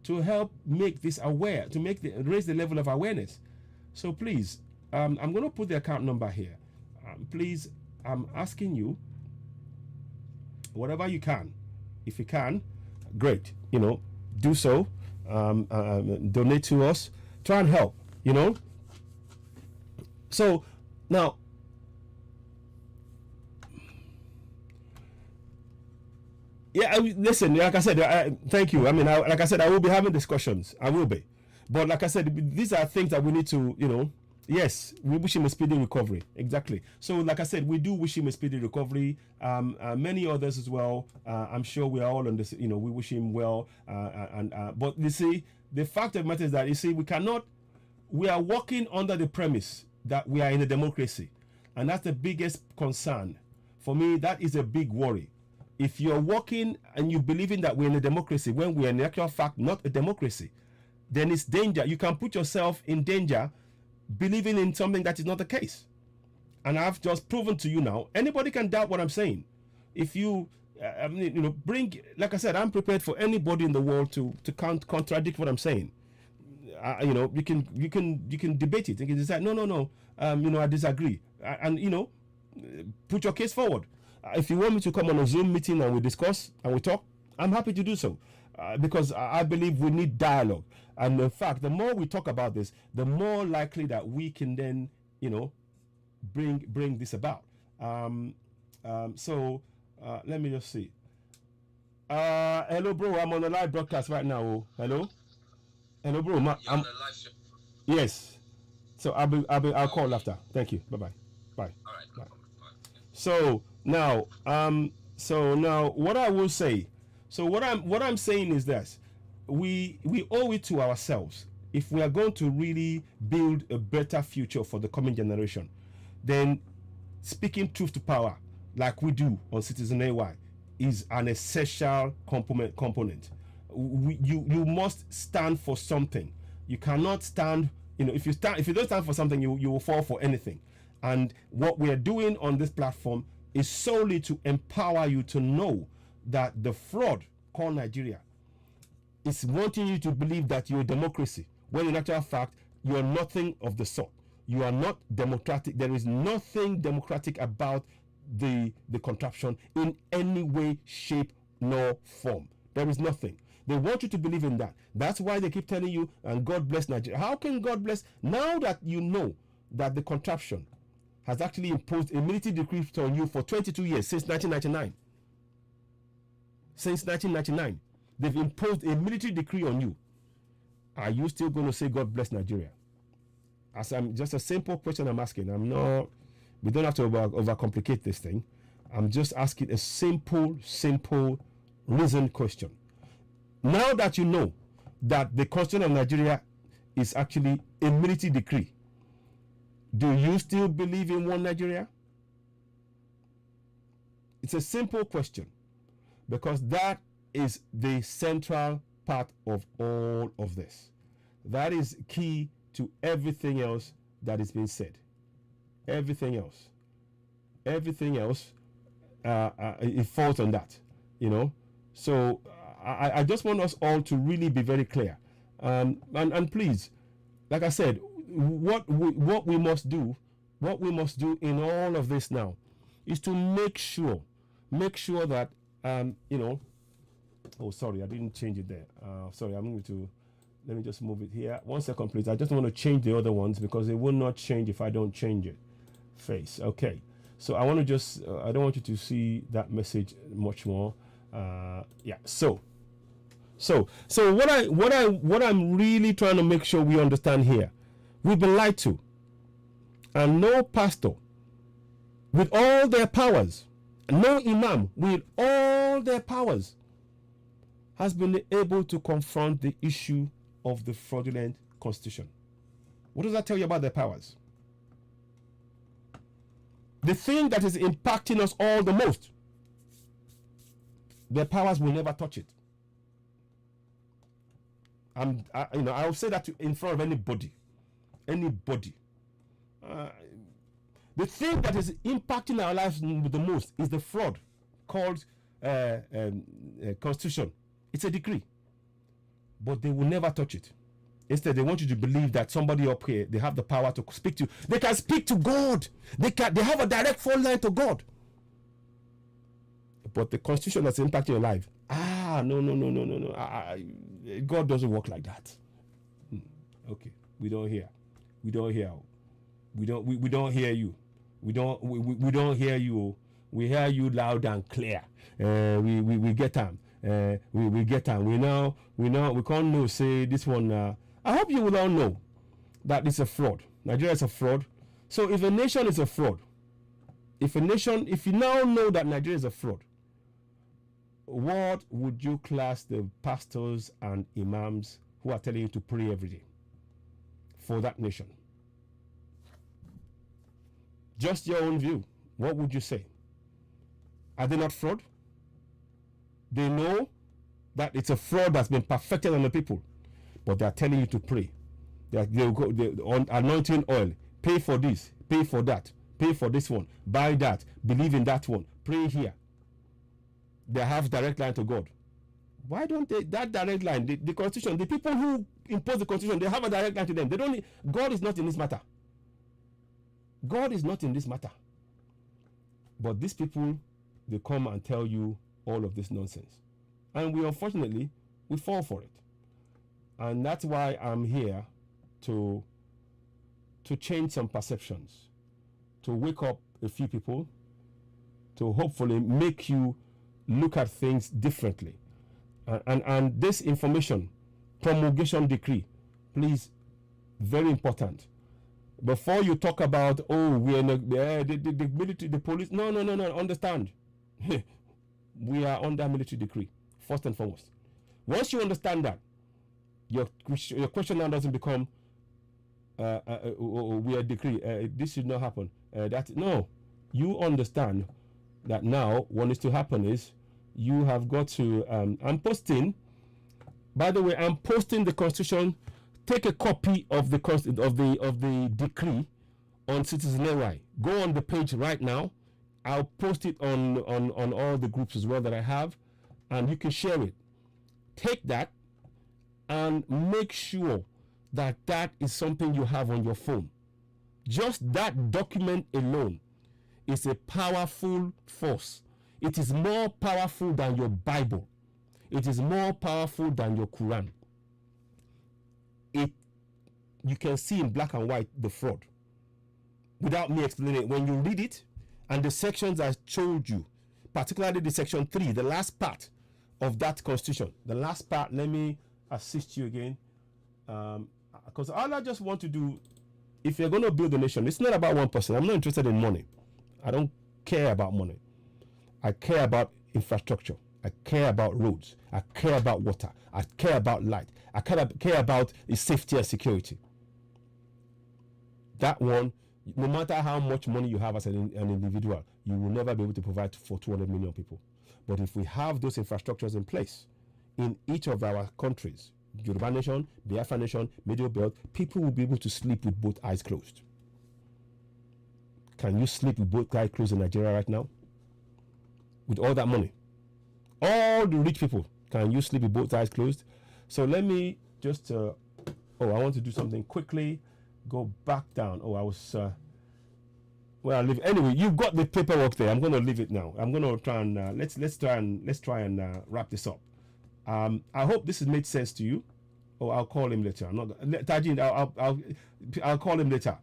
help make this aware, to raise the level of awareness. So please, I'm going to put the account number here. Please, I'm asking you, whatever you can, if you can, great, do so, donate to us, try and help, So now, listen, like I said, thank you. I mean, like I said, I will be having discussions. I will be. But like I said, these are things that we need to, yes, we wish him a speedy recovery. Exactly. So, like I said, we do wish him a speedy recovery. Many others as well. I'm sure we are all on this. We wish him well. But you see, the fact of the matter is that we are working under the premise that we are in a democracy, and that's the biggest concern for me. That is a big worry. If you're working and you believe in that we're in a democracy when we are in actual fact not a democracy, then it's danger. You can put yourself in danger believing in something that is not the case. And I've just proven to you now, anybody can doubt what I'm saying. If you I mean, bring, like I said, I'm prepared for anybody in the world to contradict what I'm saying. You can debate it. You can decide, no, I disagree, and put your case forward. If you want me to come on a Zoom meeting and we discuss and we talk, I'm happy to do so, because I believe we need dialogue. And in fact, the more we talk about this, the more likely that we can then, bring this about. So let me just see. Hello, bro. I'm on the live broadcast right now. Oh, hello, bro. You're on the live show. Yes. So I'll call after. Thank you. Bye. Bye. All right. No Bye. problem. All right. Yeah. So now, what I will say. So what I'm saying is this: we owe it to ourselves, if we are going to really build a better future for the coming generation, then speaking truth to power, like we do on Citizen AY, is an essential component. You must stand for something. You cannot stand. If you don't stand for something, you will fall for anything. And what we are doing on this platform is solely to empower you to know that the fraud called Nigeria is wanting you to believe that you're a democracy, when in actual fact you are nothing of the sort. You are not democratic. There is nothing democratic about the contraption in any way, shape, nor form. There is nothing. They want you to believe in that. That's why they keep telling you, and God bless Nigeria. How can God bless? Now that you know that the contraption has actually imposed a military decree on you for 22 years, since 1999. Since 1999, they've imposed a military decree on you. Are you still going to say God bless Nigeria? As I'm just a simple question I'm asking. We don't have to overcomplicate this thing. I'm just asking a simple, reasoned question. Now that you know that the constitution of Nigeria is actually a military decree, do you still believe in one Nigeria? It's a simple question, because that is the central part of all of this. That is key to everything else that is being said. Everything else, it falls on that, So I just want us all to really be very clear, and please, like I said, what we must do in all of this now is to make sure that oh, sorry, I didn't change it there. Sorry, let me just move it here. 1 second, please. I just want to change the other ones because they will not change if I don't change it. Face. Okay. So I want to just, I don't want you to see that message much more. Yeah. So what I'm really trying to make sure we understand here, we've been lied to, and no pastor with all their powers, no imam with all their powers, has been able to confront the issue of the fraudulent constitution. What does that tell you about their powers? The thing that is impacting us all the most, their powers will never touch it. I will say that in front of anybody. The thing that is impacting our lives the most is the fraud called constitution. It's a decree, but they will never touch it. Instead, they want you to believe that somebody up here, they have the power to speak to. They can speak to God. They have a direct phone line to God. But the constitution that's impacting your life, no. God doesn't work like that. Okay, we don't hear you. We don't hear you. We hear you loud and clear. We get them. We get them. We can't know. Say this one. I hope you will all know that it's a fraud. Nigeria is a fraud. So if a nation is a fraud, if you now know that Nigeria is a fraud, what would you class the pastors and imams who are telling you to pray every day for that nation? Just your own view. What would you say? Are they not fraud? They know that it's a fraud that's been perfected on the people, but they are telling you to pray. They'll go on anointing oil. Pay for this. Pay for that. Pay for this one. Buy that. Believe in that one. Pray here. they have direct line to God. Why don't they, that direct line, the constitution, the people who impose the constitution, they have a direct line to them. They don't need, God is not in this matter. God is not in this matter. But these people, they come and tell you all of this nonsense. And we, unfortunately, we fall for it. And that's why I'm here to change some perceptions, to wake up a few people, to hopefully make you look at things differently. And this information, promulgation decree, please, very important. Before you talk about, oh, we are the military, the police, no, understand. We are under military decree, first and foremost. Once you understand that, your question now doesn't become, we are decree, this should not happen. No, you understand that now what needs to happen is you have got to, I'm posting, by the way, I'm posting the constitution. Take a copy of the decree on Citizen AY. Go on the page right now. I'll post it on all the groups as well that I have, and you can share it. Take that and make sure that that is something you have on your phone. Just that document alone is a powerful force. It is more powerful than your Bible. It is more powerful than your Quran. You can see in black and white the fraud without me explaining it. When you read it and the sections I told you, particularly the section 3, the last part of that constitution, the last part, let me assist you again, because all I just want to do, if you're going to build a nation, it's not about one person. I'm not interested in money. I don't care about money. I care about infrastructure. I care about roads. I care about water. I care about light. I care about safety and security. That one, no matter how much money you have as an individual, you will never be able to provide for 200 million people. But if we have those infrastructures in place in each of our countries, Yoruba Nation, Biafra Nation, Middle Belt, people will be able to sleep with both eyes closed. Can you sleep with both eyes closed in Nigeria right now? With all that money? All the rich people, can you sleep with both eyes closed? So let me just, I want to do something quickly. Go back down. Oh, I was, I leave. Anyway, you've got the paperwork there. I'm going to leave it now. I'm going to try and, let's try and wrap this up. I hope this has made sense to you. Oh, I'll call him later. I'm not, Tajin, I'll call him later.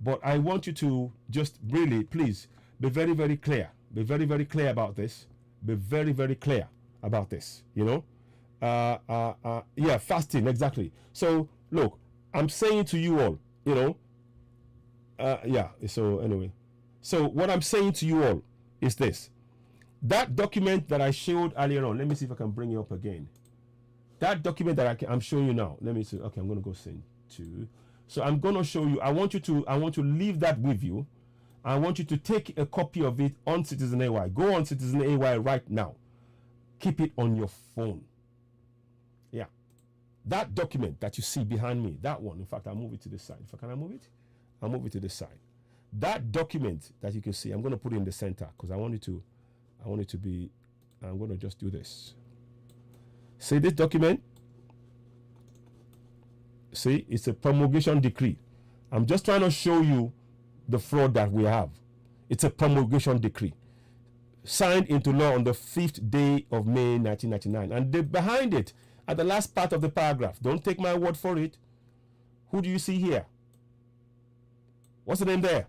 But I want you to just really, please, be very, very clear. Be very, very clear about this. Be very, very clear about this, you know. Fasting, exactly. So look, I'm saying to you all, you know, so anyway, so what I'm saying to you all is this: that document that I showed earlier on, let me see if I can bring it up again. That document that I'm showing you now, let me see. Okay, I'm going to go send to. So I'm going to show you. I want to leave that with you. I want you to take a copy of it on Citizen AY. Go on Citizen AY right now. Keep it on your phone. Yeah. That document that you see behind me, that one, in fact, I'll move it to the side. Can I move it? I'll move it to the side. That document that you can see, I'm going to put it in the center because I want it to be, I'm going to just do this. See this document? See, it's a promulgation decree. I'm just trying to show you the fraud that we have. It's a promulgation decree signed into law on the 5th day of May 1999. And behind it, at the last part of the paragraph, don't take my word for it. Who do you see here? What's the name there?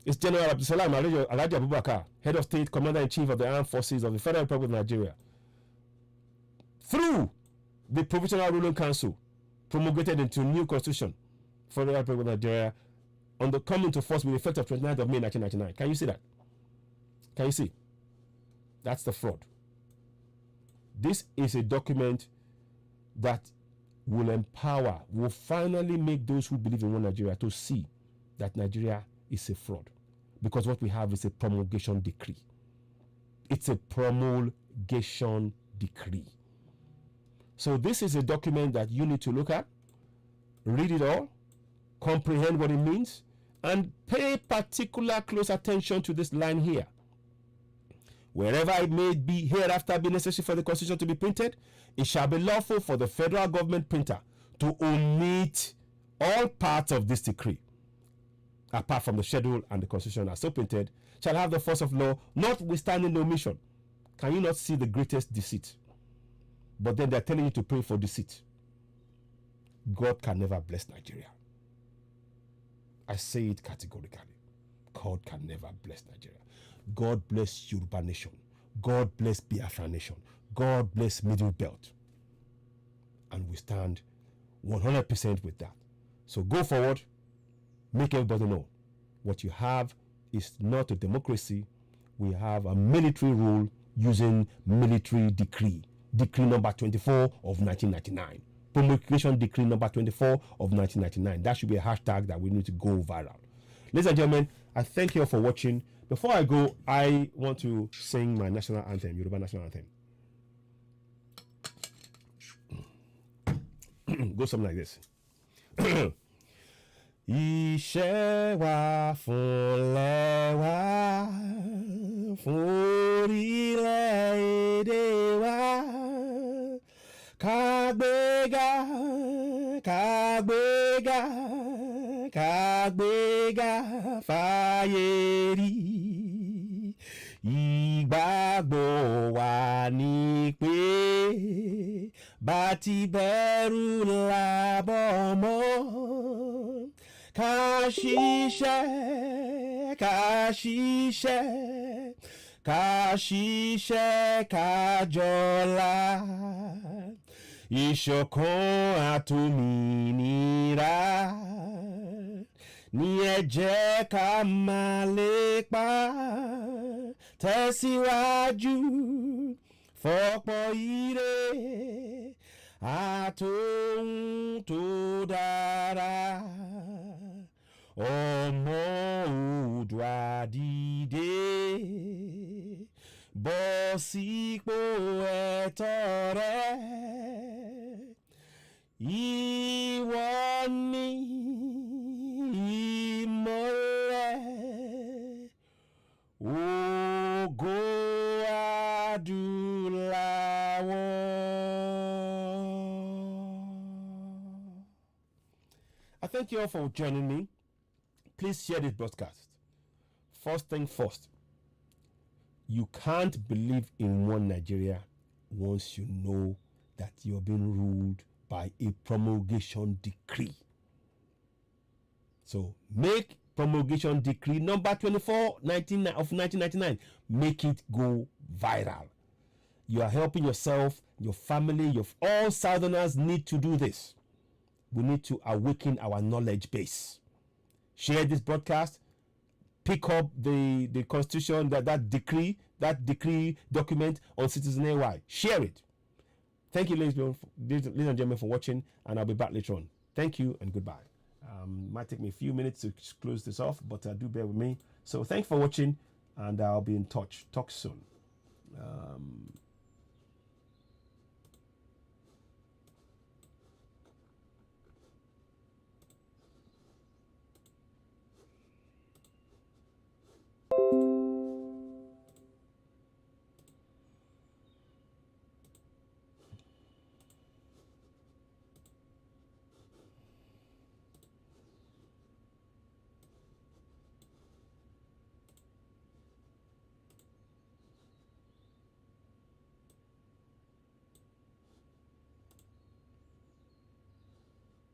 It's General Abdusalam Alhaji Abubakar, Head of State, Commander-in-Chief of the Armed Forces of the Federal Republic of Nigeria. Through the Provisional Ruling Council, promulgated into new Constitution, Federal Republic of Nigeria, on the coming to force with effect of 29th of May 1999. Can you see that? Can you see? That's the fraud. This is a document that will empower, will finally make those who believe in one Nigeria to see that Nigeria is a fraud. Because what we have is a promulgation decree. It's a promulgation decree. So this is a document that you need to look at, read it all, comprehend what it means, and pay particular close attention to this line here. wherever it may be hereafter be necessary for the Constitution to be printed, it shall be lawful for the federal government printer to omit all parts of this decree, apart from the schedule and the Constitution as so printed, shall have the force of law, notwithstanding the omission. Can you not see the greatest deceit? But then they're telling you to pray for deceit. God can never bless Nigeria. I say it categorically. God can never bless Nigeria. God bless Yoruba nation. God bless Biafra nation. God bless Middle Belt. And we stand 100% with that. So go forward. Make everybody know what you have is not a democracy. We have a military rule using military decree number 24 of 1999, promulgation decree number 24 of 1999. That should be a hashtag that we need to go viral. Ladies and gentlemen, I thank you all for watching. Before I go, I want to sing my national anthem, Yoruba national anthem. Go something like this. Iṣẹ́ wa fúnlẹ̀ wa, fún orílẹ̀-èdè wa, ká gbéga, ká gbéga, ká gbéga fáyé rí. Ìgbàgbọ́ wa ni pé bá ti bẹ̀rù làbọ̀ mọ́. Ká ṣiṣẹ́, ká ṣiṣẹ́, ká ṣiṣẹ́, ká jọlá. Ìṣọ̀kan àtòmìnira ní ẹ jẹ́ ká máa lépa. Tẹ̀síwájú fọ́pọ̀ ire àtòhun tó dára. Ọmọ Oòduà dìde, bọ́ sípò ẹ̀tọ́ rẹ. Ìwọ ni ìmọ́lẹ̀ ògo adúláwọ̀. I thank you all for joining me. Please share this broadcast. First thing first, you can't believe in one Nigeria once you know that you're being ruled by a promulgation decree. So make promulgation decree number 24 of 1999. Make it go viral. You are helping yourself, your family, all Southerners need to do this. We need to awaken our knowledge base. Share this broadcast. Pick up the Constitution, that decree document on Citizen AY. Share it. Thank you, ladies and gentlemen, for watching, and I'll be back later on. Thank you and goodbye. Might take me a few minutes to close this off, but do bear with me. So thanks for watching, and I'll be in touch. Talk soon.